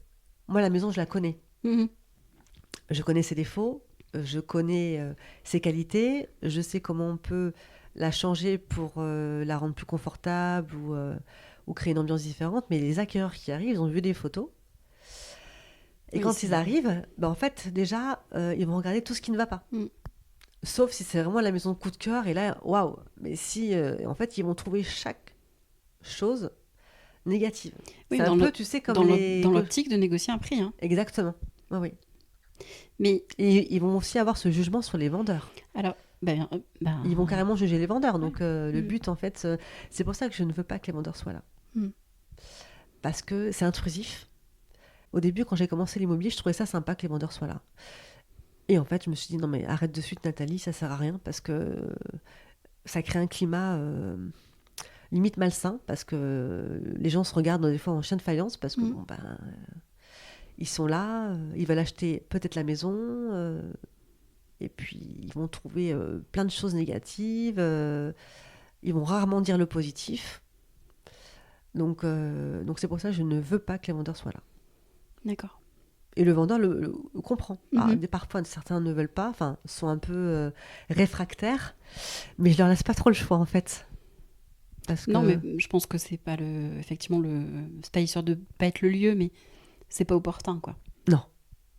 moi la maison je la connais. Je connais ses défauts, je connais ses qualités, je sais comment on peut la changer pour la rendre plus confortable ou créer une ambiance différente, mais les accueilleurs qui arrivent, ils ont vu des photos. Et quand ils arrivent, ben en fait, déjà, ils vont regarder tout ce qui ne va pas. Sauf si c'est vraiment la maison de coup de cœur. Et là, waouh. Mais si, en fait, ils vont trouver chaque chose négative. Oui, c'est un peu, tu sais, comme dans l'optique de négocier un prix. Hein. Exactement. Oui, oui. Mais... Et ils vont aussi avoir ce jugement sur les vendeurs. Alors, ils vont carrément juger les vendeurs. Donc, le but, en fait, c'est pour ça que je ne veux pas que les vendeurs soient là. Parce que c'est intrusif. Au début, quand j'ai commencé l'immobilier, je trouvais ça sympa que les vendeurs soient là. Et en fait, je me suis dit, non mais arrête de suite Nathalie, ça sert à rien, parce que ça crée un climat limite malsain, parce que les gens se regardent des fois en chien de faïence, parce que ils sont là, ils veulent acheter peut-être la maison, et puis ils vont trouver plein de choses négatives, ils vont rarement dire le positif. Donc c'est pour ça que je ne veux pas que les vendeurs soient là. D'accord. Et le vendeur le comprend. Parfois, certains ne veulent pas, enfin, sont un peu réfractaires, mais je leur laisse pas trop le choix, en fait. Parce que... Non, mais je pense que c'est pas effectivement c'est pas histoire de pas être le lieu, mais c'est pas opportun, quoi. Non.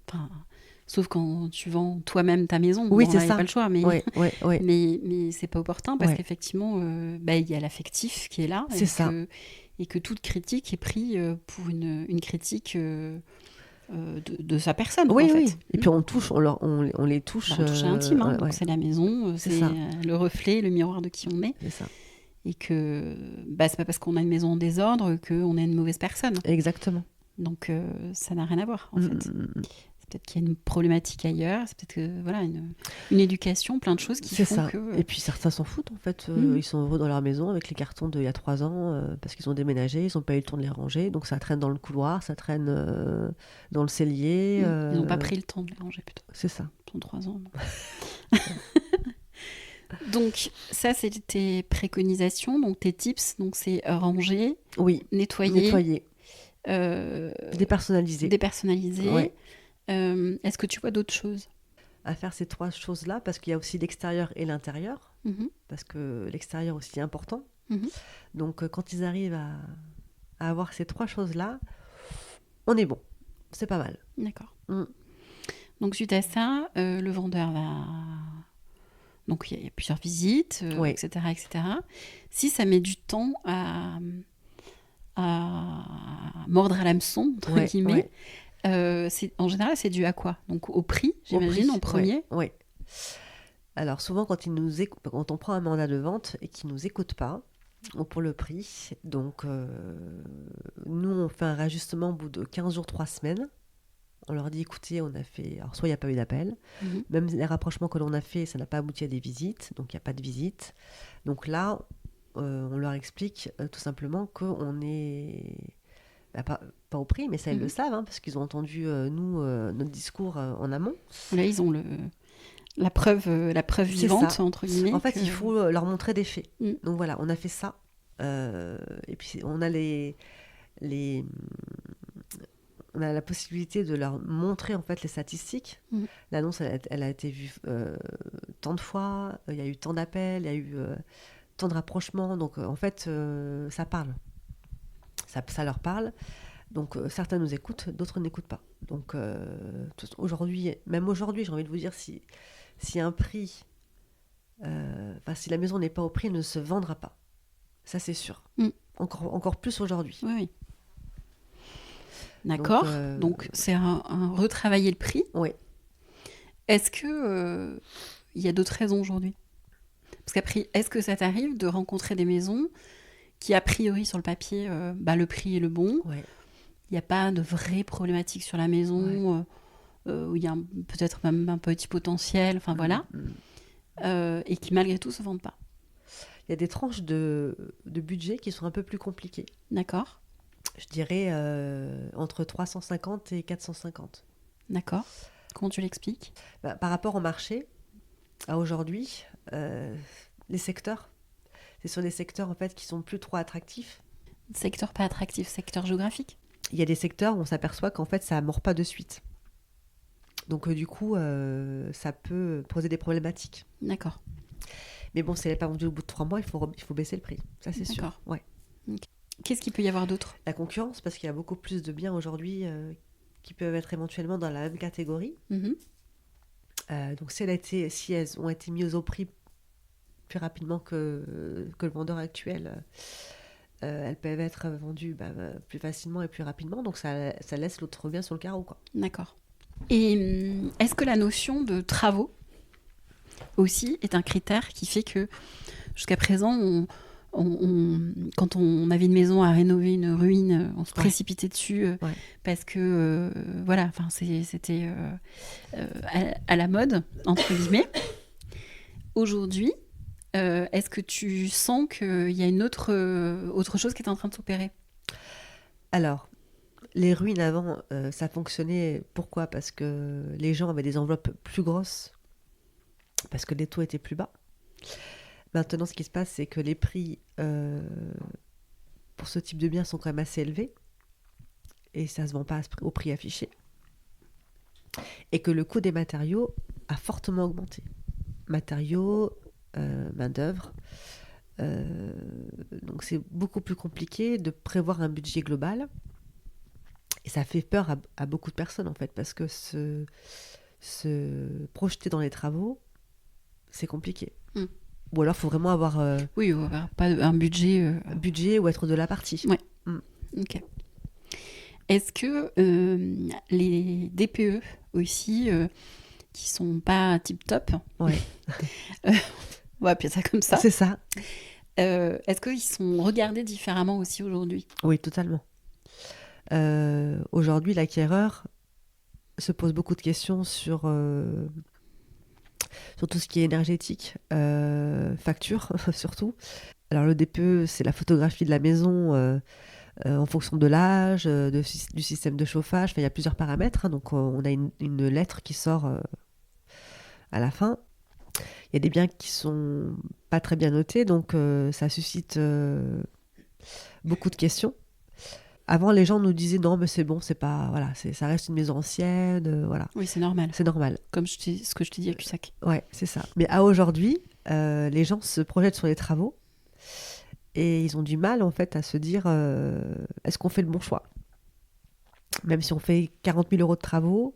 Enfin, sauf quand tu vends toi-même ta maison. Oui, bon, c'est là, ça. Y a pas le choix, mais ouais. mais c'est pas opportun parce qu'effectivement, il y a l'affectif qui est là. C'est ça. Et que toute critique est prise pour une critique de sa personne. Oui, en oui. fait. Et puis on les touche. On touche à l'intime. Donc c'est la maison, c'est le reflet, le miroir de qui on est. C'est ça. Et que c'est pas parce qu'on a une maison en désordre qu'on est une mauvaise personne. Exactement. Donc ça n'a rien à voir, en fait. C'est peut-être qu'il y a une problématique ailleurs, c'est peut-être que, voilà, une éducation, plein de choses qui font ça. que... Et puis certains s'en foutent, en fait. Ils sont heureux dans leur maison avec les cartons d'il y a 3 ans parce qu'ils ont déménagé, ils n'ont pas eu le temps de les ranger. Donc ça traîne dans le couloir, ça traîne dans le cellier. Ils n'ont pas pris le temps de les ranger, plutôt. C'est ça. Ils ont 3 ans. Donc ça, c'est tes préconisations, donc tes tips. Donc c'est ranger, nettoyer. Dépersonnaliser. Ouais. Est-ce que tu vois d'autres choses à faire ces 3 choses-là, parce qu'il y a aussi l'extérieur et l'intérieur, parce que l'extérieur aussi est important. Donc quand ils arrivent à avoir ces 3 choses-là, on est bon. C'est pas mal. D'accord. Donc suite à ça, le vendeur va... Donc il y a plusieurs visites, etc., etc. Si ça met du temps à mordre à l'hameçon, entre guillemets, en général, c'est dû à quoi? Donc au prix, j'imagine, en premier. Oui. Alors souvent, quand on prend un mandat de vente et qu'ils ne nous écoutent pas pour le prix, donc nous, on fait un réajustement au bout de 15 jours, 3 semaines. On leur dit, écoutez, on a fait... Alors, soit il n'y a pas eu d'appel, même les rapprochements que l'on a fait, ça n'a pas abouti à des visites, donc il n'y a pas de visite. Donc là, on leur explique tout simplement qu'on est... pas au prix, mais ça, ils le savent, parce qu'ils ont entendu, notre discours en amont. Là, ils ont la preuve vivante, entre guillemets. En fait, il faut leur montrer des faits. Donc voilà, on a fait ça. Et puis, on a on a la possibilité de leur montrer en fait les statistiques. L'annonce, elle a été vue tant de fois, il y a eu tant d'appels, il y a eu tant de rapprochements. Donc en fait, ça parle. Ça leur parle. Donc certains nous écoutent, d'autres n'écoutent pas. Donc même aujourd'hui, j'ai envie de vous dire, si un prix, si la maison n'est pas au prix, elle ne se vendra pas. Ça, c'est sûr. Encore plus aujourd'hui. Oui. D'accord. Donc, c'est un retravailler le prix. Oui. Est-ce que il y a d'autres raisons aujourd'hui? Parce qu'après, est-ce que ça t'arrive de rencontrer des maisons qui, a priori, sur le papier, le prix est le bon, Ouais. il n'y a pas de vraie problématique sur la maison, où il y a peut-être même un petit potentiel, enfin voilà, et qui malgré tout se vendent pas? Il y a des tranches de budget qui sont un peu plus compliquées. D'accord. Je dirais entre 350 et 450. D'accord. Comment tu l'expliques? Par rapport au marché, à aujourd'hui, les secteurs, c'est sur des secteurs en fait qui sont plus trop attractifs. Secteur pas attractif, secteur géographique? Il y a des secteurs où on s'aperçoit qu'en fait ça ne mord pas de suite. Donc du coup, ça peut poser des problématiques. D'accord. Mais bon, si elle n'est pas vendue au bout de 3 mois, il faut baisser le prix. Ça, c'est sûr. D'accord. Ouais. Okay. Qu'est-ce qu'il peut y avoir d'autre? La concurrence, parce qu'il y a beaucoup plus de biens aujourd'hui qui peuvent être éventuellement dans la même catégorie. Donc si elles ont été mises au prix plus rapidement que le vendeur actuel, elles peuvent être vendues plus facilement et plus rapidement. Donc ça laisse l'autre bien sur le carreau, quoi. D'accord. Et est-ce que la notion de travaux aussi est un critère qui fait que jusqu'à présent, quand on avait une maison à rénover, une ruine, on se précipitait dessus parce que c'était à la mode, entre guillemets. Aujourd'hui, est-ce que tu sens qu'il y a une autre chose qui est en train de s'opérer? Alors, les ruines avant, ça fonctionnait. Pourquoi? Parce que les gens avaient des enveloppes plus grosses, parce que les taux étaient plus bas. Maintenant, ce qui se passe, c'est que les prix pour ce type de biens sont quand même assez élevés, et ça ne se vend pas au prix affiché, et que le coût des matériaux a fortement augmenté. Matériaux, main-d'œuvre. Donc c'est beaucoup plus compliqué de prévoir un budget global. Et ça fait peur à beaucoup de personnes, en fait, parce que se projeter dans les travaux, c'est compliqué. Ou alors, il faut vraiment avoir pas un budget. Un budget ou être de la partie. Ouais. Ok. Est-ce que les DPE aussi, qui sont pas tip-top, on va appeler ça comme ça. C'est ça. Est-ce qu'ils sont regardés différemment aussi aujourd'hui? Oui, totalement. Aujourd'hui, l'acquéreur se pose beaucoup de questions sur tout ce qui est énergétique, facture surtout. Alors le DPE, c'est la photographie de la maison en fonction de l'âge, du système de chauffage. Enfin, il y a plusieurs paramètres, hein, donc on a une lettre qui sort à la fin. Il y a des biens qui sont pas très bien notés, donc ça suscite beaucoup de questions. Avant, les gens nous disaient non, mais c'est bon, c'est pas, voilà, ça reste une maison ancienne, voilà. Oui, c'est normal. C'est normal. Comme ce que je t'ai dit à Cussac. Ouais, c'est ça. Mais à aujourd'hui, les gens se projettent sur les travaux et ils ont du mal en fait à se dire est-ce qu'on fait le bon choix? Même si on fait 40 000 euros de travaux,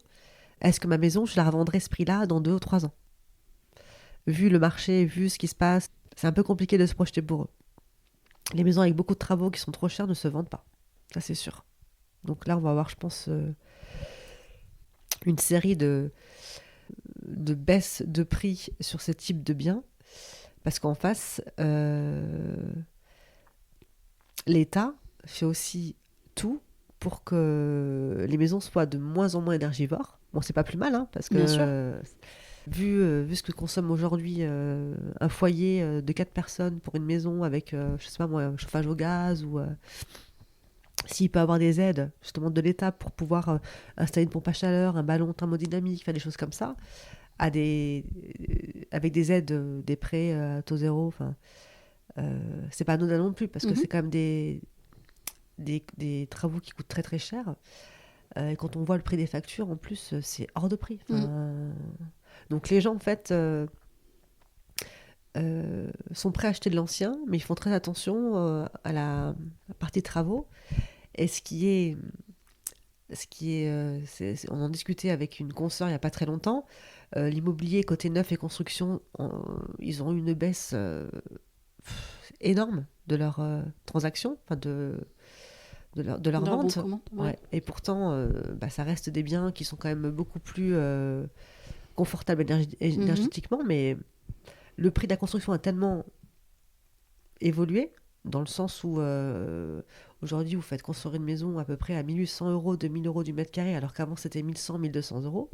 est-ce que ma maison, je la revendrai ce prix-là dans 2 ou 3 ans? Vu le marché, vu ce qui se passe, c'est un peu compliqué de se projeter pour eux. Les maisons avec beaucoup de travaux qui sont trop chères ne se vendent pas. Ça, c'est sûr. Donc là, on va avoir, je pense, une série de baisses de prix sur ce type de biens. Parce qu'en face, l'État fait aussi tout pour que les maisons soient de moins en moins énergivores. Bon, c'est pas plus mal, hein, parce que vu ce que consomme aujourd'hui un foyer de 4 personnes pour une maison avec, je sais pas moi, un chauffage au gaz ou... s'il peut avoir des aides, justement, de l'État pour pouvoir installer une pompe à chaleur, un ballon thermodynamique, faire des choses comme ça, avec des aides, des prêts à taux zéro, c'est pas anodin non plus, parce que c'est quand même des travaux qui coûtent très très cher. Et quand on voit le prix des factures, en plus, c'est hors de prix. Donc les gens, en fait, sont prêts à acheter de l'ancien, mais ils font très attention à la partie travaux. Et on en discutait avec une consoeur il n'y a pas très longtemps. L'immobilier côté neuf et construction, ils ont eu une baisse énorme de leurs transactions, de leur Bon vente. commande, Ouais. Et pourtant, ça reste des biens qui sont quand même beaucoup plus confortables énergétiquement, mais le prix de la construction a tellement évolué, dans le sens où aujourd'hui vous faites construire une maison à peu près à 1800 euros, 2000 euros du mètre carré, alors qu'avant c'était 1100, 1200 euros.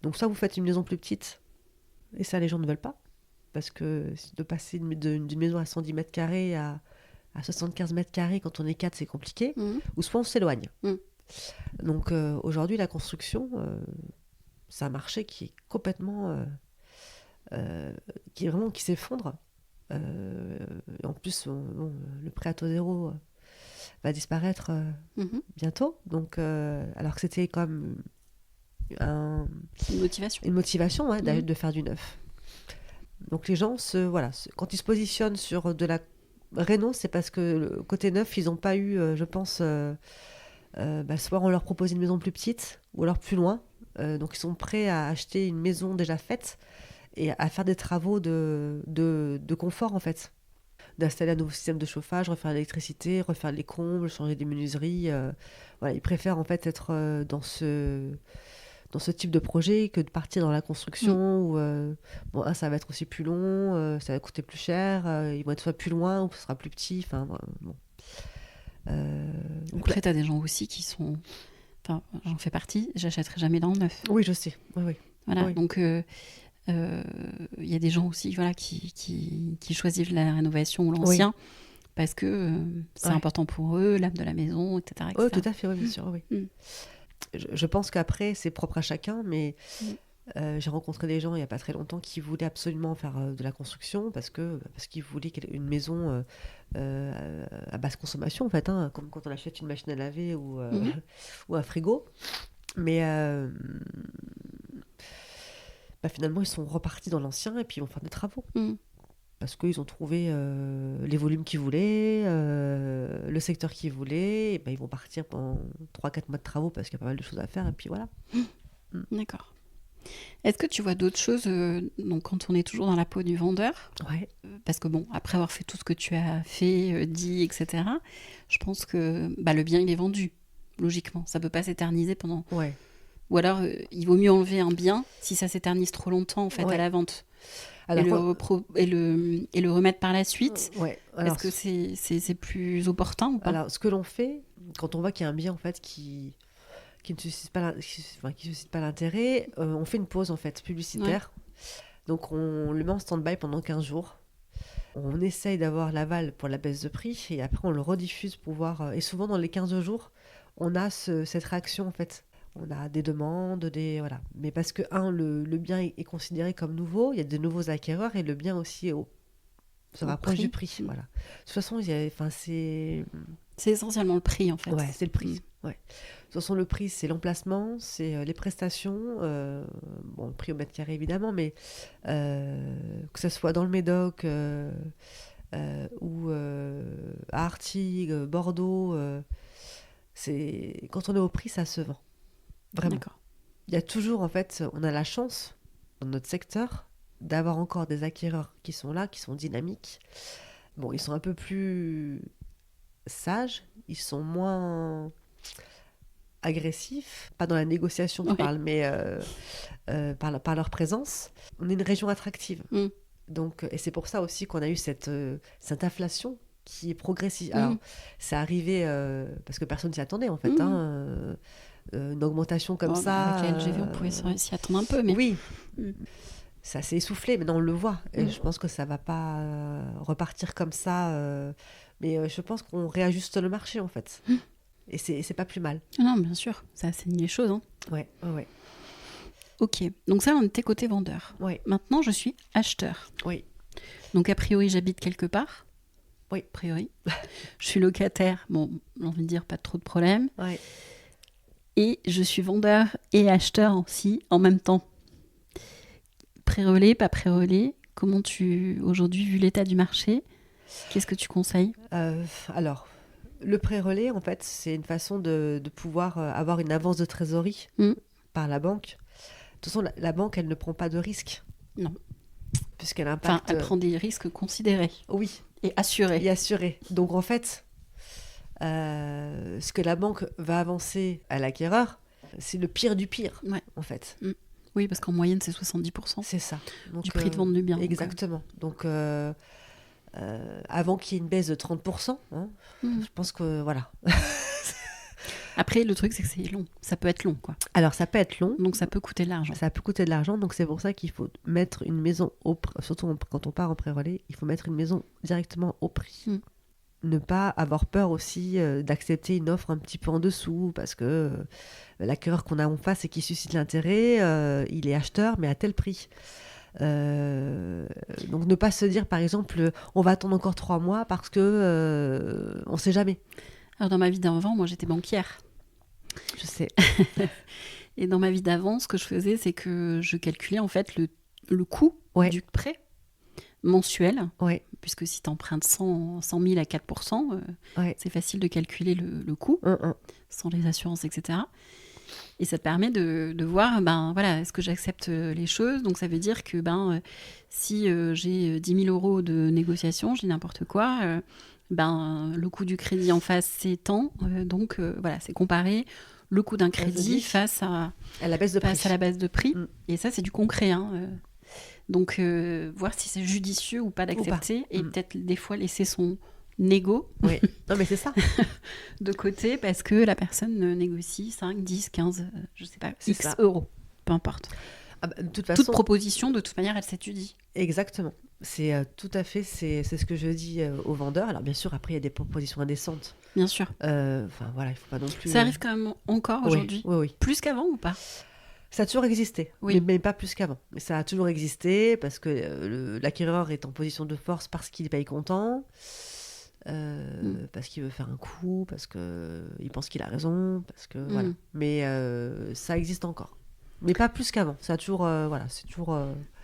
Donc soit vous faites une maison plus petite, et ça les gens ne veulent pas, parce que de passer d'une maison à 110 mètres carrés à 75 mètres carrés quand on est 4, c'est compliqué, ou soit on s'éloigne. Donc aujourd'hui la construction, c'est un marché qui est complètement... qui s'effondre. En plus, le prêt à taux zéro va disparaître bientôt. Donc, alors que c'était quand même une motivation de faire du neuf. Donc les gens, quand ils se positionnent sur de la réno, c'est parce que côté neuf, ils n'ont pas eu, je pense, soit on leur propose une maison plus petite, ou alors plus loin. Donc ils sont prêts à acheter une maison déjà faite, et à faire des travaux de confort, en fait. D'installer un nouveau système de chauffage, refaire l'électricité, refaire les combles, changer des menuiseries. Ils préfèrent, en fait, être dans ce type de projet que de partir dans la construction où ça va être aussi plus long, ça va coûter plus cher, ils vont être soit plus loin ou ce sera plus petit. Enfin, bon. Après, tu as des gens aussi qui sont... Enfin, j'en fais partie, j'achèterai jamais dans le neuf. Oui, je sais. Oui. Voilà, donc... y a des gens aussi qui choisissent la rénovation ou l'ancien parce que c'est important pour eux, l'âme de la maison, etc. Oui, tout à fait, bien sûr. Oui. Je pense qu'après, c'est propre à chacun, mais j'ai rencontré des gens il n'y a pas très longtemps qui voulaient absolument faire de la construction parce qu'ils voulaient une maison à basse consommation, en fait, comme quand on achète une machine à laver ou un frigo. Mais... finalement, ils sont repartis dans l'ancien et puis ils vont faire des travaux. Parce qu'ils ont trouvé les volumes qu'ils voulaient, le secteur qu'ils voulaient. Et ils vont partir pendant 3-4 mois de travaux parce qu'il y a pas mal de choses à faire. Et puis voilà. D'accord. Est-ce que tu vois d'autres choses donc quand on est toujours dans la peau du vendeur, parce que après avoir fait tout ce que tu as fait, dit, etc., je pense que le bien, il est vendu, logiquement. Ça ne peut pas s'éterniser pendant... Ou alors, il vaut mieux enlever un bien si ça s'éternise trop longtemps en fait, à la vente. Alors, et le remettre par la suite. Alors, est-ce que c'est plus opportun ou pas ? Alors, ce que l'on fait, quand on voit qu'il y a un bien en fait, qui ne suscite pas l'intérêt, on fait une pause en fait, publicitaire. Donc, on le met en stand-by pendant 15 jours. On essaye d'avoir l'aval pour la baisse de prix et après, on le rediffuse pour voir. Et souvent, dans les 15 jours, on a cette réaction en fait. On a des demandes, voilà. Mais parce que, le bien est considéré comme nouveau, il y a de nouveaux acquéreurs et le bien aussi se rapproche du prix. Voilà. De toute façon, c'est essentiellement le prix, en fait. Ouais, c'est le prix. De toute façon, le prix, c'est l'emplacement, c'est les prestations. Le prix au mètre carré, évidemment, mais que ce soit dans le Médoc ou à Artigues, Bordeaux, quand on est au prix, ça se vend. Vraiment. D'accord. Il y a toujours, en fait, on a la chance, dans notre secteur, d'avoir encore des acquéreurs qui sont là, qui sont dynamiques. Bon, ils sont un peu plus sages, ils sont moins agressifs, pas dans la négociation, je parle, mais par leur présence. On est une région attractive. Donc, et c'est pour ça aussi qu'on a eu cette inflation qui est progressive. Alors, c'est arrivé parce que personne s'y attendait, en fait, une augmentation comme ça. Avec la LGV, on pouvait s'y attendre un peu. Mais... Oui, ça s'est essoufflé, maintenant on le voit. Et je pense que ça ne va pas repartir comme ça. Mais je pense qu'on réajuste le marché, en fait. Et c'est pas plus mal. Non, bien sûr, ça assaigne les choses. Ouais. Ok, donc ça, on était côté vendeur. Maintenant, je suis acheteur. Donc, a priori, j'habite quelque part. A priori. Je suis locataire. Bon, j'ai envie de dire, pas trop de problème. Et je suis vendeur et acheteur aussi en même temps. Pré-relais, pas pré-relais. Comment aujourd'hui, vu l'état du marché, qu'est-ce que tu conseilles ? Alors, le pré-relais, en fait, c'est une façon de pouvoir avoir une avance de trésorerie par la banque. De toute façon, la banque, elle ne prend pas de risques. Non. Puisqu'elle impacte... elle prend des risques considérés. Oui. Et assurés. Donc, en fait... Ce que la banque va avancer à l'acquéreur, c'est le pire du pire, Ouais. en fait. Oui, parce qu'en moyenne, c'est 70% C'est ça. Donc, du prix de vente du bien. Exactement. Donc, avant qu'il y ait une baisse de 30%, hein, je pense que voilà. Après, le truc, c'est que c'est long. Ça peut être long, quoi. Alors, ça peut être long. Donc, ça peut coûter de l'argent. Ça peut coûter de l'argent. Donc, c'est pour ça qu'il faut mettre une maison surtout quand on part en pré-relais, il faut mettre une maison directement au prix. Ne pas avoir peur aussi d'accepter une offre un petit peu en dessous, parce que l'acquéreur qu'on a en face et qui suscite l'intérêt, il est acheteur, mais à tel prix. Donc ne pas se dire, par exemple, on va attendre encore 3 mois parce que on sait jamais. Alors, dans ma vie d'avant, moi, j'étais banquière. Je sais. Et dans ma vie d'avant, ce que je faisais, c'est que je calculais en fait le coût du prêt mensuel. Puisque si tu empruntes 100 000 à 4%, c'est facile de calculer le coût, sans les assurances, etc. Et ça te permet de voir, est-ce que j'accepte les choses. Donc ça veut dire que si j'ai 10 000 euros de négociation, je dis n'importe quoi, le coût du crédit en face, c'est tant. Donc c'est comparer le coût d'un crédit face à la baisse de prix. Et ça, c'est du concret. Donc, voir si c'est judicieux ou pas d'accepter, et peut-être des fois laisser son négo non, mais c'est ça. de côté, parce que la personne négocie 5, 10, 15, je sais pas, X euros, peu importe. De toute façon, toute proposition, de toute manière, elle s'étudie. Exactement. C'est tout à fait, c'est ce que je dis aux vendeurs. Alors bien sûr, après, il y a des propositions indécentes. Bien sûr. Enfin voilà, il faut pas non plus... Ça arrive quand même encore aujourd'hui. Oui. Plus qu'avant ou pas ? Ça a toujours existé, mais pas plus qu'avant. Ça a toujours existé parce que l'acquéreur est en position de force parce qu'il n'est pas content, parce qu'il veut faire un coup, parce qu'il pense qu'il a raison, parce que voilà. Mais ça existe encore. Mais pas plus qu'avant. Ça a toujours... c'est toujours...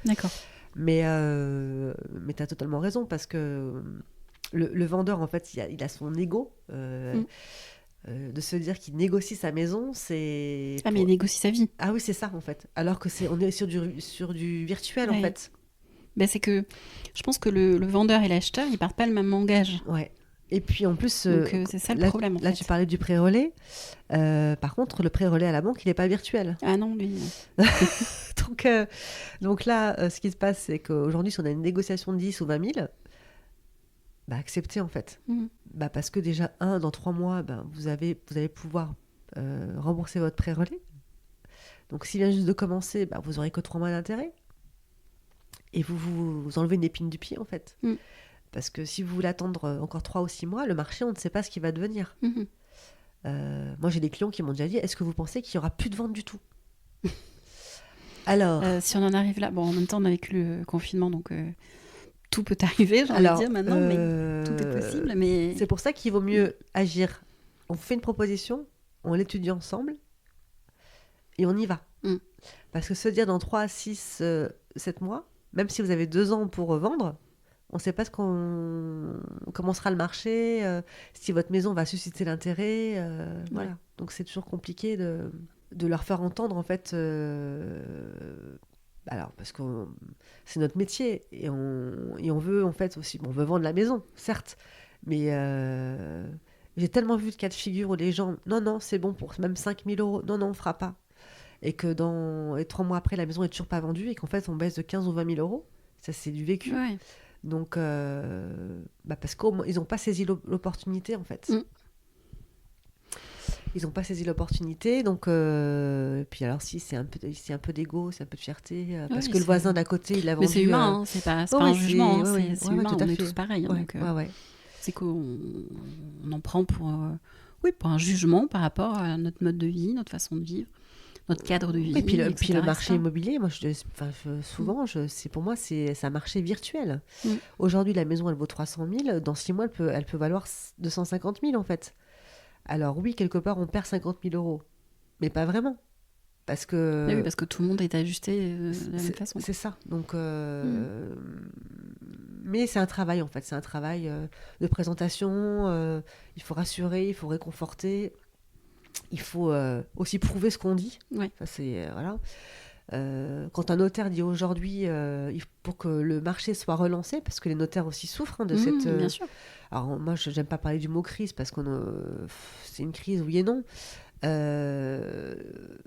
D'accord. Mais tu as totalement raison parce que le vendeur, en fait, il a son ego. De se dire qu'il négocie sa maison, c'est... mais il négocie sa vie. Ah oui, c'est ça, en fait. Alors que on est sur du virtuel, en fait. C'est que je pense que le vendeur et l'acheteur, ils partent pas le même langage. Ouais. Et puis, en plus... Donc, c'est ça le problème, Là, tu parlais du pré-relais. Par contre, le pré-relais à la banque, il n'est pas virtuel. Ah non, lui... Donc là, ce qui se passe, c'est qu'aujourd'hui, si on a une négociation de 10 ou 20 000... accepter en fait. Parce que déjà, dans 3 mois, vous allez pouvoir rembourser votre pré-relais. Donc s'il vient juste de commencer, vous n'aurez que 3 mois d'intérêt. Et vous enlevez une épine du pied en fait. Parce que si vous voulez attendre encore 3 ou 6 mois, le marché, on ne sait pas ce qui va devenir. Moi, j'ai des clients qui m'ont déjà dit, est-ce que vous pensez qu'il n'y aura plus de vente du tout ? Alors... si on en arrive là, en même temps, on a vécu le confinement, donc... tout peut arriver, j'ai envie de dire maintenant, mais tout est possible. Mais... C'est pour ça qu'il vaut mieux agir. On fait une proposition, on l'étudie ensemble, et on y va. Parce que se dire dans 3, 6, 7 mois, même si vous avez 2 ans pour vendre, on ne sait pas comment sera le marché, si votre maison va susciter l'intérêt. Voilà. Donc c'est toujours compliqué de leur faire entendre, en fait... Alors, parce que c'est notre métier et on veut en fait aussi, on veut vendre la maison, certes, mais j'ai tellement vu de cas de figure où les gens, non, c'est bon pour même 5 000 euros, non, on fera pas. Et que 3 mois après, la maison est toujours pas vendue et qu'en fait, on baisse de 15 ou 20 000 euros. Ça, c'est du vécu. Ouais. Donc, parce qu'ils n'ont pas saisi l'opportunité, en fait. Ils n'ont pas saisi l'opportunité, donc puis alors si c'est un peu d'ego, c'est un peu de fierté, parce que le voisin d'à côté il l'a vendu. Mais c'est humain, c'est pas un jugement, c'est humain, on est tous pareils. Donc, c'est qu'on en prend pour un jugement par rapport à notre mode de vie, notre façon de vivre, notre cadre de vie. Et puis le marché immobilier, moi souvent, pour moi c'est un marché virtuel. Aujourd'hui la maison elle vaut 300 000, dans 6 mois elle peut valoir 250 000 en fait. Alors oui, quelque part, on perd 50 000 euros. Mais pas vraiment. Parce que... Oui, parce que tout le monde est ajusté de la même façon. C'est ça. Donc, mais c'est un travail, en fait. C'est un travail de présentation. Il faut rassurer, il faut réconforter. Il faut aussi prouver ce qu'on dit. Ouais. Ça, c'est... voilà. Quand un notaire dit aujourd'hui, pour que le marché soit relancé, parce que les notaires aussi souffrent de cette... Bien sûr. Alors moi, je n'aime pas parler du mot crise, parce que c'est une crise, oui et non.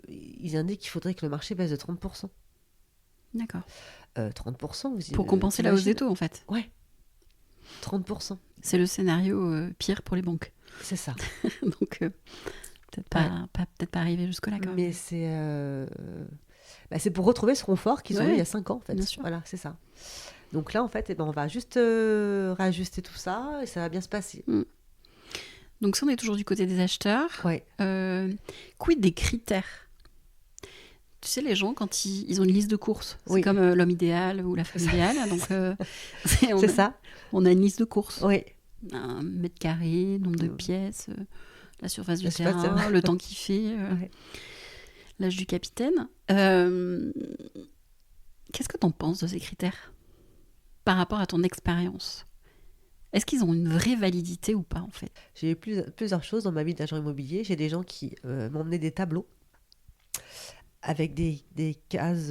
Ils indiquent qu'il faudrait que le marché baisse de 30%. D'accord. 30%, Pour compenser la hausse des taux, en fait. Ouais, 30%. C'est le scénario pire pour les banques. C'est ça. Donc, peut-être pas arriver jusque-là, quand même. Mais c'est pour retrouver ce confort qu'ils ont eu il y a 5 ans, en fait. Bien sûr. Voilà, c'est ça. Donc là, en fait, on va juste réajuster tout ça et ça va bien se passer. Donc ça, on est toujours du côté des acheteurs. Ouais. Quid des critères? Tu sais, les gens, quand ils ont une liste de courses, c'est Oui. comme l'homme idéal ou la femme idéale. Donc, C'est ça. On a une liste de courses. Oui. Un mètre carré, nombre de pièces, la surface du La surface, terrain, le temps qu'il fait, Ouais. l'âge du capitaine. Qu'est-ce que tu en penses de ces critères par rapport à ton expérience? Est-ce qu'ils ont une vraie validité ou pas, en fait? J'ai eu plusieurs choses dans ma vie d'agent immobilier. J'ai des gens qui m'emmenaient des tableaux avec des cases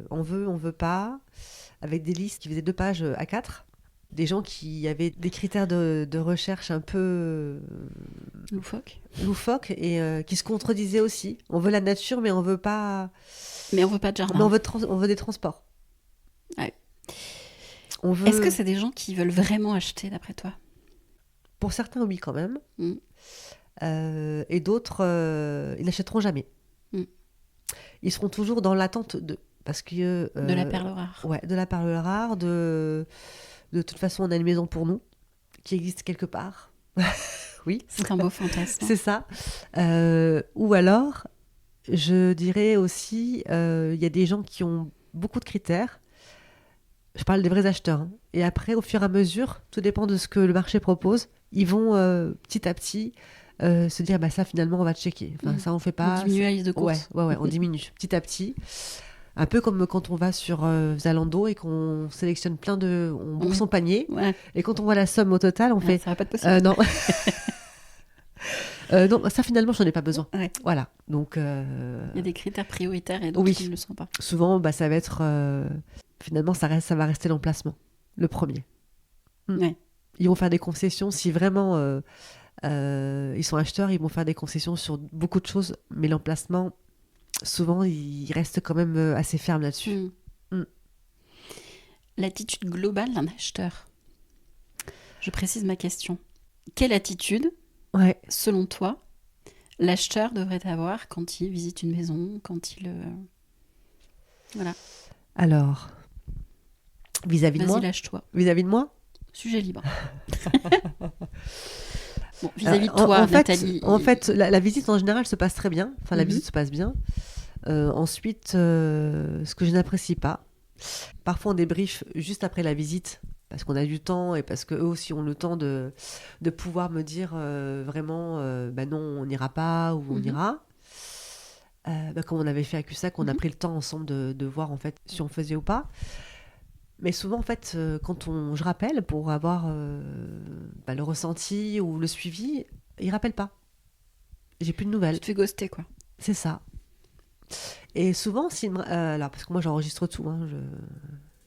on veut pas, avec des listes qui faisaient 2 pages A4. Des gens qui avaient des critères de recherche un peu loufoques et qui se contredisaient aussi. On veut la nature, mais on veut pas... Mais on veut pas de jardin. Mais on veut des transports. Ouais. Veut... Est-ce que c'est des gens qui veulent vraiment acheter, d'après toi? Pour certains, oui, quand même. Et d'autres, ils n'achèteront jamais. Ils seront toujours dans l'attente de... Parce que, de la perle rare. Ouais, de la perle rare. De toute façon, on a une maison pour nous, qui existe quelque part. Oui. C'est un beau fantasme. C'est ça. Ou alors, je dirais aussi, il y a des gens qui ont beaucoup de critères. Je parle des vrais acheteurs. Hein. Et après, au fur et à mesure, tout dépend de ce que le marché propose, ils vont petit à petit se dire, bah ça finalement on va checker. Enfin, ça on fait pas. On diminue la liste de courses. Ouais, on diminue petit à petit. Un peu comme quand on va sur Zalando et qu'on sélectionne on bourre son panier. Ouais. Et quand on voit la somme au total, on fait... Ça va pas être possible. Non. Non, ça finalement j'en ai pas besoin. Ouais. Voilà. Donc. Il y a des critères prioritaires et d'autres qui ne le sont pas. Souvent, ça va être... finalement, ça va rester l'emplacement. Le premier. Ouais. Ils vont faire des concessions si vraiment ils sont acheteurs, ils vont faire des concessions sur beaucoup de choses, mais l'emplacement, souvent, ils restent quand même assez fermes là-dessus. L'attitude globale d'un acheteur. Je précise ma question. Quelle attitude, selon toi, l'acheteur devrait avoir quand il visite une maison, quand il... Voilà. Alors, vis-à-vis de moi. Vas-y, lâche-toi. Vis-à-vis de moi. Sujet libre. Bon, vis-à-vis de toi, Nathalie. En fait, la visite en général se passe très bien. Enfin, la visite se passe bien. Ensuite, ce que je n'apprécie pas, parfois on débriefe juste après la visite parce qu'on a du temps et parce qu'eux aussi ont le temps de pouvoir me dire vraiment non, on n'ira pas ou on ira. Comme on avait fait à Cussac, on a pris le temps ensemble de voir en fait si on faisait ou pas. Mais souvent, en fait, quand je rappelle pour avoir le ressenti ou le suivi, ils ne rappellent pas. J'ai plus de nouvelles. Tu te fais ghoster, quoi. C'est ça. Et souvent, alors, parce que moi, j'enregistre tout. Hein,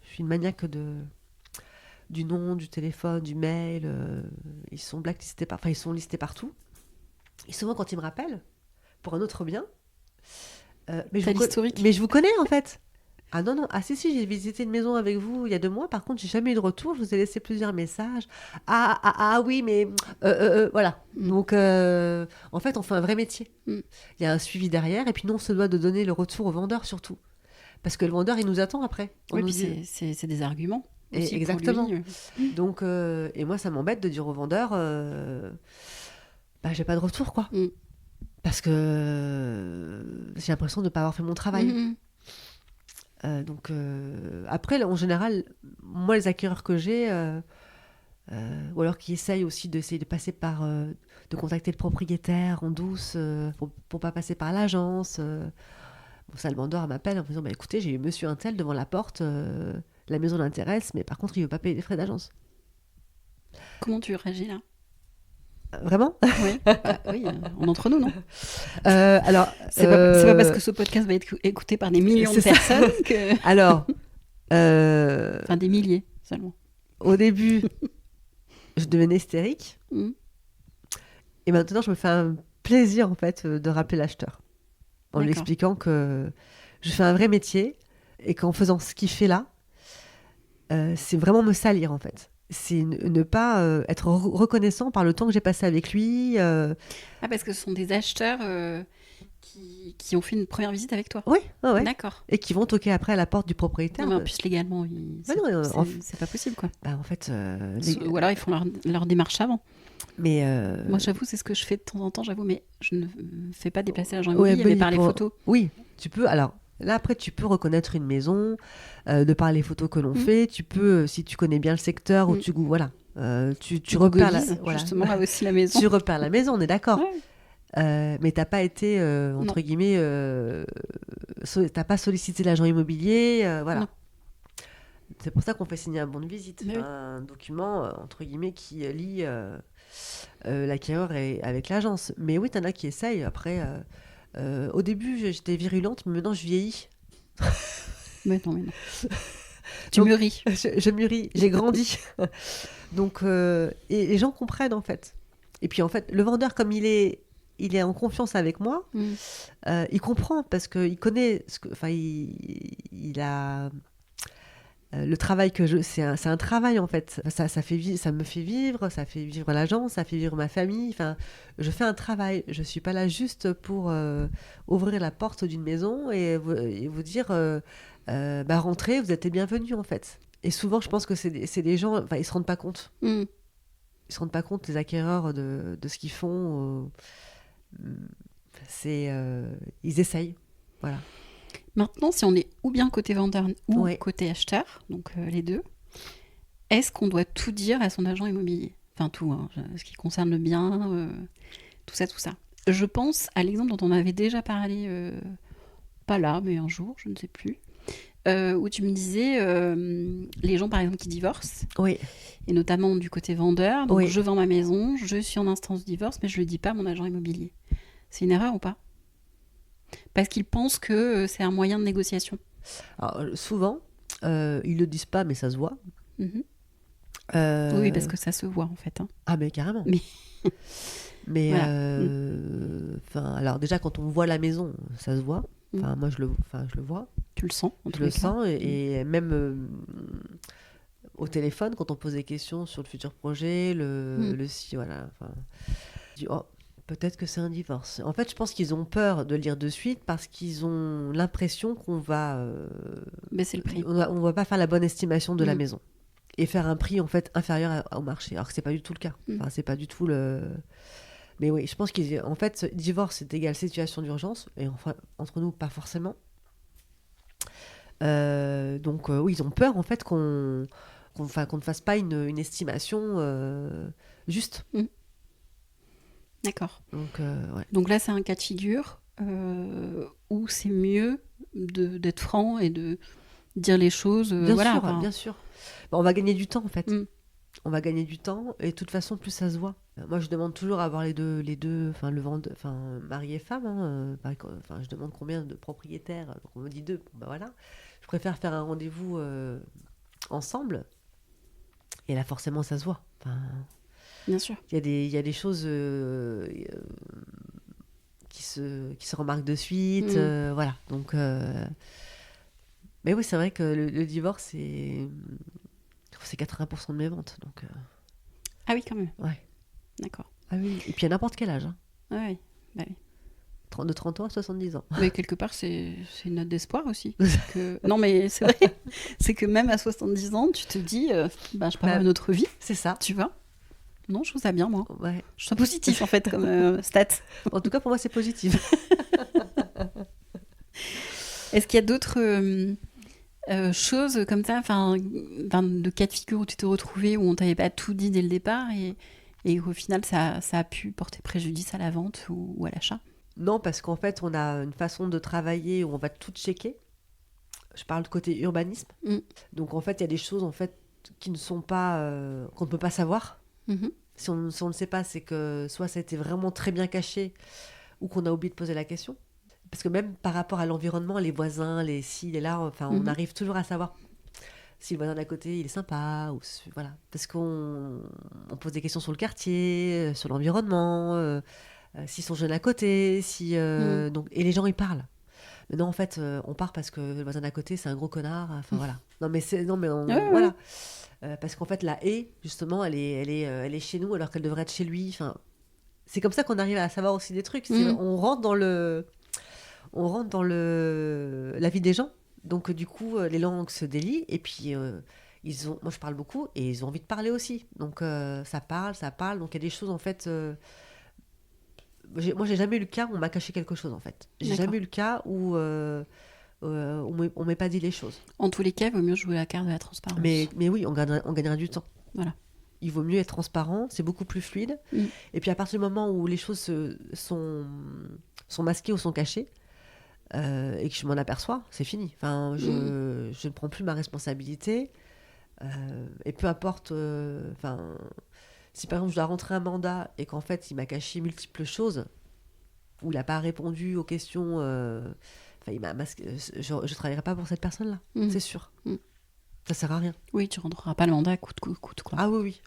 je suis une maniaque du nom, du téléphone, du mail. Ils sont blacklistés ils sont listés partout. Et souvent, quand ils me rappellent, pour un autre bien... mais je vous connais, en fait. Ah non, si, j'ai visité une maison avec vous il y a 2 mois, par contre, j'ai jamais eu de retour, je vous ai laissé plusieurs messages. Ah oui, mais voilà. Donc, en fait, on fait un vrai métier. Il y a un suivi derrière, et puis nous, on se doit de donner le retour au vendeur, surtout. Parce que le vendeur, il nous attend après. C'est des arguments. Aussi exactement. Pour lui. Donc, et moi, ça m'embête de dire au vendeur, j'ai pas de retour, quoi. Parce que j'ai l'impression de ne pas avoir fait mon travail. Donc après, en général, moi, les acquéreurs que j'ai, ou alors qui essayent aussi d'essayer de passer par, de contacter le propriétaire en douce pour pas passer par l'agence. Ça, le vendeur m'appelle en me disant, écoutez, j'ai eu monsieur un tel devant la porte, la maison l'intéresse, mais par contre, il veut pas payer les frais d'agence. Comment tu réagis là? Vraiment? Oui, oui, en entre nous, non? Alors, C'est pas parce que ce podcast va être écouté par des millions de c'est ça. personnes que... Alors, Enfin, des milliers seulement. au début, je devenais hystérique. Mm. Et maintenant, je me fais un plaisir, en fait, de rappeler l'acheteur. En lui D'accord. expliquant que je fais un vrai métier et qu'en faisant ce qu'il fait là, c'est vraiment me salir, en fait. C'est ne pas être reconnaissant par le temps que j'ai passé avec lui. Ah, parce que ce sont des acheteurs qui ont fait une première visite avec toi. Oui, ouais, ouais. D'accord. Et qui vont toquer après à la porte du propriétaire. Non, mais en plus, légalement, Bah non, c'est pas possible, quoi. bah, en fait, Ou alors, ils font leur démarche avant. mais Moi, j'avoue, c'est ce que je fais de temps en temps, j'avoue, mais je ne fais pas déplacer l'agent ouais, immobilier, mais par les pour- photos. Oui, tu peux. Alors là, après, tu peux reconnaître une maison de par les photos que l'on fait. Tu peux, si tu connais bien le secteur, ou Mm. tu repères Googlise, voilà. justement, là aussi, la maison. Tu repères la maison, on est d'accord. Ouais. Mais t'as pas été entre guillemets, t'as pas sollicité l'agent immobilier, voilà. Non. C'est pour ça qu'on fait signer un bon de visite, Mais oui. un document entre guillemets qui lie l'acquéreur avec l'agence. Mais oui, t'en as qui essayent. Après, au début, j'étais virulente, mais maintenant je vieillis. Mais non, mais non. Tu Donc, mûris. je mûris, j'ai grandi. Donc, et les gens comprennent en fait. Et puis en fait, le vendeur, comme il est en confiance avec moi, Mm. il comprend parce qu'il connaît enfin, il a le travail que c'est un travail en fait. Ça me fait vivre, ça fait vivre l'agence, ça fait vivre ma famille. Enfin, je fais un travail. Je suis pas là juste pour ouvrir la porte d'une maison et vous dire bah rentrez, vous êtes les bienvenus en fait. Et souvent, je pense que c'est des gens, enfin, ils se rendent pas compte. Mm. Ils se rendent pas compte, les acquéreurs, de ce qu'ils font. Ils essayent. Voilà. Maintenant, si on est ou bien côté vendeur ou Ouais. côté acheteur, donc les deux, est-ce qu'on doit tout dire à son agent immobilier? Enfin, tout, hein, ce qui concerne le bien, tout ça, tout ça. Je pense à l'exemple dont on avait déjà parlé, pas là, mais un jour, je ne sais plus, où tu me disais les gens, par exemple, qui divorcent, Oui. et notamment du côté vendeur. Donc, Oui. je vends ma maison, je suis en instance de divorce, mais je ne le dis pas à mon agent immobilier. C'est une erreur ou pas? Parce qu'ils pensent que c'est un moyen de négociation. Alors, souvent, ils le disent pas, mais ça se voit. Mhm. Euh, Oui, parce que ça se voit, en fait. Hein. Ah, mais carrément. Mais- Mais, Voilà. alors déjà, quand on voit la maison, ça se voit. Mm. Enfin, moi, je le vois. Tu le sens, en Je tous le les cas. sens. Et même au téléphone, quand on pose des questions sur le futur projet, le si, voilà. Enfin, je dis, oh, peut-être que c'est un divorce. En fait, je pense qu'ils ont peur de le dire de suite parce qu'ils ont l'impression qu'on va... Baisser le prix. on va pas faire la bonne estimation de la Mm. maison. Et faire un prix, en fait, inférieur au marché. Alors que c'est pas du tout le cas. Mm. Enfin, c'est pas du tout le... Mais oui, je pense qu'en fait, divorce est égal situation d'urgence, et enfin, entre nous, pas forcément. Donc, oui, ils ont peur, en fait, qu'on ne fasse pas une estimation juste. D'accord. Donc, ouais. Donc là, c'est un cas de figure où c'est mieux d'être franc et de dire les choses. Bien voilà, sûr, enfin, bien sûr. Bon, on va gagner du temps, en fait. Mm. On va gagner du temps, et de toute façon, plus ça se voit. Moi, je demande toujours à avoir les deux, enfin, mari et femme. Hein, enfin, je demande combien de propriétaires. Donc, on me dit 2. Bon, bah voilà. Je préfère faire un rendez-vous ensemble. Et là, forcément, ça se voit. Enfin, bien sûr. il y a des choses qui se remarquent de suite. Mm. Voilà. Donc, mais oui, c'est vrai que le divorce, c'est 80% de mes ventes. Donc, Ah oui, quand même. ouais. D'accord. Ah oui. Et puis à n'importe quel âge. Hein. Ah oui. Bah oui. De 30 ans à 70 ans. Mais quelque part, c'est une note d'espoir aussi. Non, mais c'est vrai. C'est que même à 70 ans, tu te dis, bah, je peux avoir une autre vie, C'est ça. tu vois. Non, je trouve ça bien, moi. Ouais. Je trouve ça positif, en fait, comme stat. En tout cas, pour moi, c'est positif. Est-ce qu'il y a d'autres choses comme ça, enfin, de cas de figure où tu t'es retrouvé, où on t'avait pas tout dit dès le départ et qu'au final, ça a pu porter préjudice à la vente ou à l'achat? Non, parce qu'en fait, on a une façon de travailler où on va tout checker. Je parle de côté urbanisme. Mm. Donc, en fait, il y a des choses en fait, qui ne sont pas... qu'on ne peut pas savoir. Mhm. Si on ne sait pas, c'est que soit ça a été vraiment très bien caché ou qu'on a oublié de poser la question. Parce que même par rapport à l'environnement, les voisins, les ci, les là, enfin, on arrive toujours à savoir si le voisin d'à côté, il est sympa. Voilà. Parce on pose des questions sur le quartier, sur l'environnement, s'ils sont jeunes à côté, donc, et les gens, ils parlent. Mais non, en fait, on part parce que le voisin d'à côté, c'est un gros connard. Enfin, voilà. Voilà. Parce qu'en fait, la haie, justement, elle est chez nous alors qu'elle devrait être chez lui. Enfin, c'est comme ça qu'on arrive à savoir aussi des trucs. On rentre dans la vie des gens. Donc, du coup, les langues se délient. Et puis, moi, je parle beaucoup et ils ont envie de parler aussi. Donc, ça parle. Donc, il y a des choses, en fait. Moi, j'ai jamais eu le cas où on m'a caché quelque chose, en fait. J'ai jamais eu le cas où on m'ait pas dit les choses. En tous les cas, il vaut mieux jouer la carte de la transparence. Mais oui, on gagnerait du temps. Voilà. Il vaut mieux être transparent, c'est beaucoup plus fluide. Et puis à partir du moment où les choses sont masquées ou sont cachées, et que je m'en aperçois, c'est fini. Enfin, je ne prends plus ma responsabilité. Et peu importe... si par exemple je dois rentrer un mandat et qu'en fait il m'a caché multiples choses, ou il n'a pas répondu aux questions... il m'a masqué, je ne travaillerai pas pour cette personne-là, c'est sûr. Ça sert à rien. Oui, tu ne rendras pas le mandat coûte que coûte, quoi. Ah oui.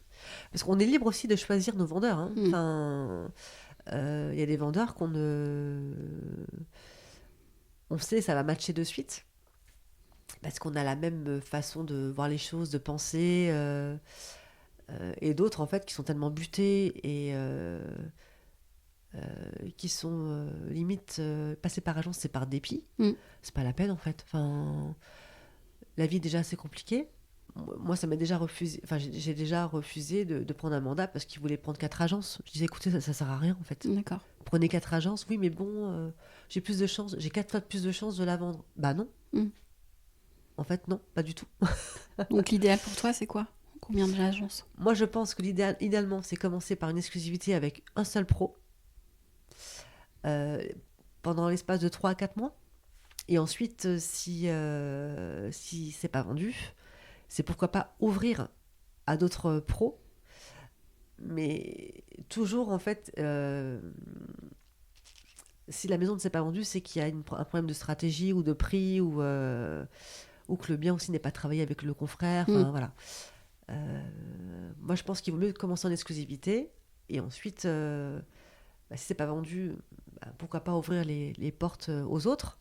Parce qu'on est libre aussi de choisir nos vendeurs. Hein. Y a des vendeurs on sait ça va matcher de suite. Parce qu'on a la même façon de voir les choses, de penser. Et d'autres, en fait, qui sont tellement butés et qui sont limite passés par agence, c'est par dépit. C'est pas la peine, en fait. Enfin, la vie est déjà assez compliquée. Moi, ça m'a déjà refusé. Enfin, j'ai déjà refusé de prendre un mandat parce qu'ils voulaient prendre 4 agences. Je disais, écoutez, ça sert à rien, en fait. D'accord. Prenez 4 agences, oui, mais bon, j'ai 4 fois plus de chances de la vendre. Bah non. En fait, non, pas du tout. Donc, l'idéal pour toi, c'est quoi ? Combien d'agences ? Moi, je pense que idéalement, c'est commencer par une exclusivité avec un seul pro pendant l'espace de 3 à 4 mois. Et ensuite, si c'est pas vendu, c'est pourquoi pas ouvrir à d'autres pros. Mais toujours, en fait, si la maison ne s'est pas vendue, c'est qu'il y a un problème de stratégie ou de prix ou que le bien aussi n'est pas travaillé avec le confrère. Enfin, voilà. Moi, je pense qu'il vaut mieux commencer en exclusivité et ensuite, si c'est pas vendu, pourquoi pas ouvrir les portes aux autres.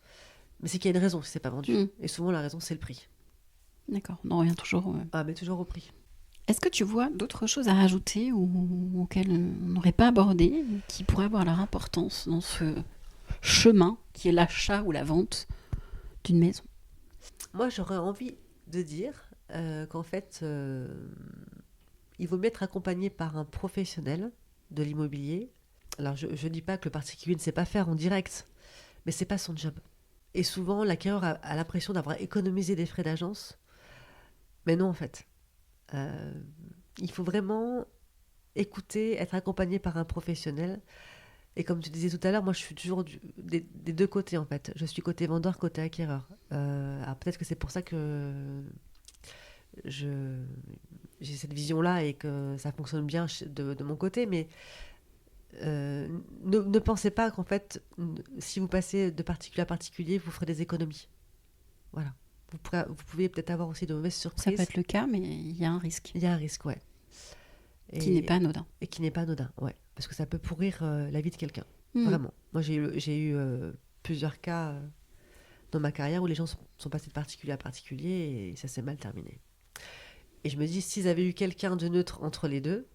Mais c'est qu'il y a une raison si c'est pas vendu. Et souvent, la raison, c'est le prix. D'accord, on en revient toujours... mais toujours au prix. Est-ce que tu vois d'autres choses à rajouter ou auxquelles on n'aurait pas abordé, qui pourraient avoir leur importance dans ce chemin qui est l'achat ou la vente d'une maison ? Moi, j'aurais envie de dire qu'en fait, il vaut mieux être accompagné par un professionnel de l'immobilier. Alors, je ne dis pas que le particulier ne sait pas faire en direct, mais ce n'est pas son job. Et souvent, l'acquéreur a l'impression d'avoir économisé des frais d'agence. Mais non, en fait. Il faut vraiment écouter, être accompagné par un professionnel. Et comme tu disais tout à l'heure, moi, je suis toujours des deux côtés, en fait. Je suis côté vendeur, côté acquéreur. Alors, peut-être que c'est pour ça que j'ai cette vision-là et que ça fonctionne bien de mon côté. Mais ne pensez pas qu'en fait, si vous passez de particulier à particulier, vous ferez des économies. Voilà. Vous pouvez peut-être avoir aussi de mauvaises surprises. Ça peut être le cas, mais il y a un risque. Il y a un risque, ouais. Qui n'est pas anodin. Et qui n'est pas anodin, ouais. Parce que ça peut pourrir la vie de quelqu'un. Vraiment. Moi, j'ai eu plusieurs cas dans ma carrière où les gens sont passés de particulier à particulier et ça s'est mal terminé. Et je me dis, s'ils avaient eu quelqu'un de neutre entre les deux,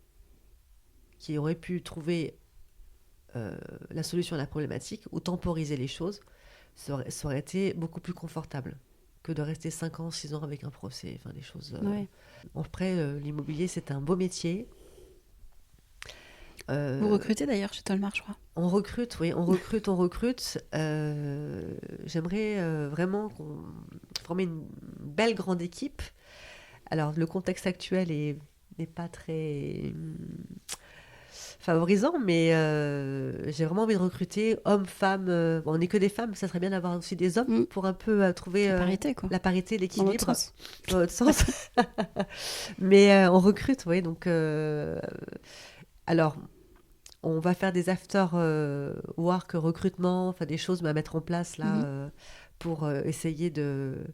qui aurait pu trouver la solution à la problématique ou temporiser les choses, ça aurait été beaucoup plus confortable que de rester 5 ans, 6 ans avec un procès. Enfin, des choses... Ouais. Après, l'immobilier, c'est un beau métier. Vous recrutez d'ailleurs chez Tolmar, je crois. On recrute, oui, on recrute. J'aimerais vraiment former une belle grande équipe. Alors, le contexte actuel n'est pas très favorisant, mais j'ai vraiment envie de recruter hommes, femmes. On n'est que des femmes, ça serait bien d'avoir aussi des hommes pour un peu trouver la parité, quoi. La parité, l'équilibre. Dans votre sens. Mais on recrute, oui, donc... Alors, on va faire des after work recrutement, enfin des choses à mettre en place là pour essayer de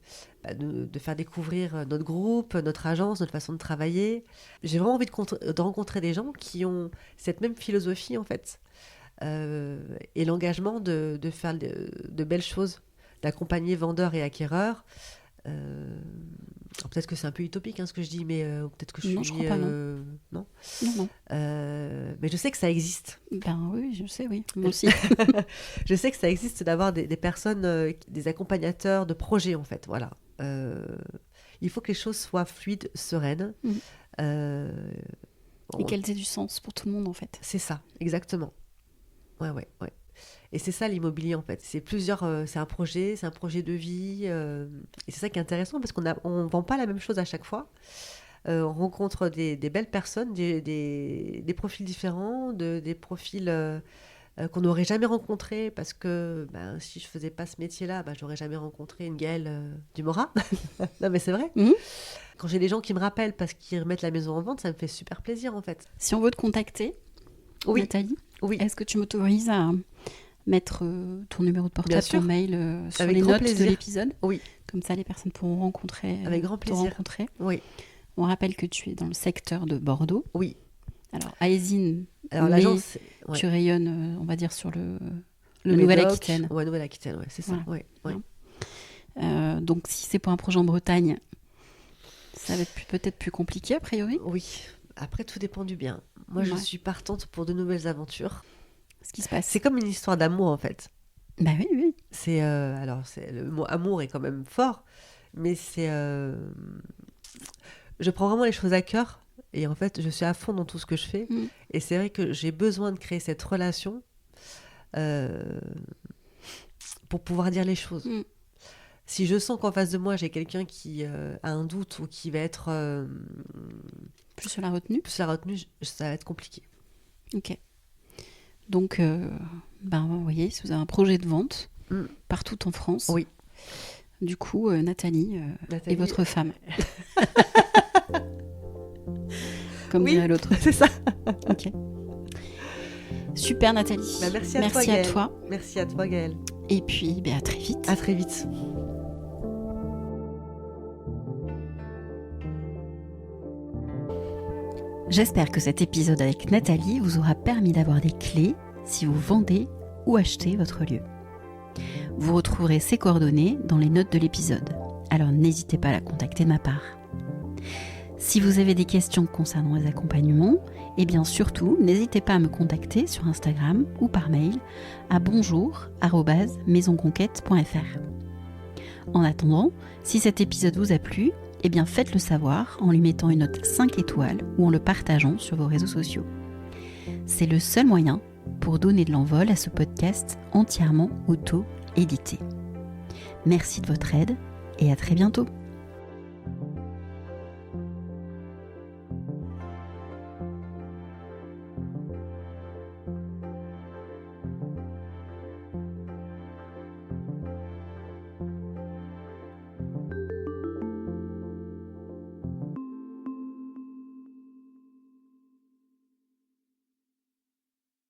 faire découvrir notre groupe, notre agence, notre façon de travailler. J'ai vraiment envie de rencontrer des gens qui ont cette même philosophie en fait et l'engagement de faire de belles choses, d'accompagner vendeurs et acquéreurs. Peut-être que c'est un peu utopique ce que je dis, mais peut-être que je crois pas, non. Non. Non. Mais je sais que ça existe. Ben oui, je sais, oui. Moi aussi. Je sais que ça existe d'avoir des personnes, des accompagnateurs de projets en fait. Voilà. Il faut que les choses soient fluides, sereines. Et qu'elles aient du sens pour tout le monde en fait. C'est ça, exactement. Ouais. Et c'est ça l'immobilier en fait. C'est un projet de vie. Et c'est ça qui est intéressant parce qu'on ne vend pas la même chose à chaque fois. On rencontre des belles personnes, des profils différents, des profils qu'on n'aurait jamais rencontrés parce que si je ne faisais pas ce métier-là, je n'aurais jamais rencontré une Gaëlle Dumora. Non mais c'est vrai. Quand j'ai des gens qui me rappellent parce qu'ils remettent la maison en vente, ça me fait super plaisir en fait. Si on veut te contacter, Nathalie, est-ce que tu m'autorises à mettre ton numéro de portable, ton mail sur les notes de l'épisode? Oui. Comme ça, les personnes pourront rencontrer. Avec grand plaisir. Oui. On rappelle que tu es dans le secteur de Bordeaux. Oui. Alors, à Aésine, l'agence, tu rayonnes, on va dire, sur le Nouvelle-Aquitaine. Ouais, Nouvelle-Aquitaine, c'est ça. Ouais. Donc, si c'est pour un projet en Bretagne, ça va être peut-être plus compliqué, a priori. Oui. Après, tout dépend du bien. Moi, je suis partante pour de nouvelles aventures. Ce qui se passe. C'est comme une histoire d'amour, en fait. Bah oui. Le mot amour est quand même fort, mais je prends vraiment les choses à cœur et en fait, je suis à fond dans tout ce que je fais. Et c'est vrai que j'ai besoin de créer cette relation pour pouvoir dire les choses. Si je sens qu'en face de moi, j'ai quelqu'un qui a un doute ou qui va être plus sur la retenue, ça va être compliqué. Ok. Donc, vous voyez, si vous avez un projet de vente partout en France, du coup, Nathalie est votre femme. Comme dirait l'autre. C'est ça. Ok. Super, Nathalie. Merci à toi. Merci à toi, Gaëlle. Et puis, à très vite. À très vite. J'espère que cet épisode avec Nathalie vous aura permis d'avoir des clés si vous vendez ou achetez votre lieu. Vous retrouverez ses coordonnées dans les notes de l'épisode, alors n'hésitez pas à la contacter de ma part. Si vous avez des questions concernant les accompagnements, et bien surtout, n'hésitez pas à me contacter sur Instagram ou par mail à bonjour@maisonconquête.fr. En attendant, si cet épisode vous a plu, faites-le savoir en lui mettant une note 5 étoiles ou en le partageant sur vos réseaux sociaux. C'est le seul moyen pour donner de l'envol à ce podcast entièrement auto-édité. Merci de votre aide et à très bientôt.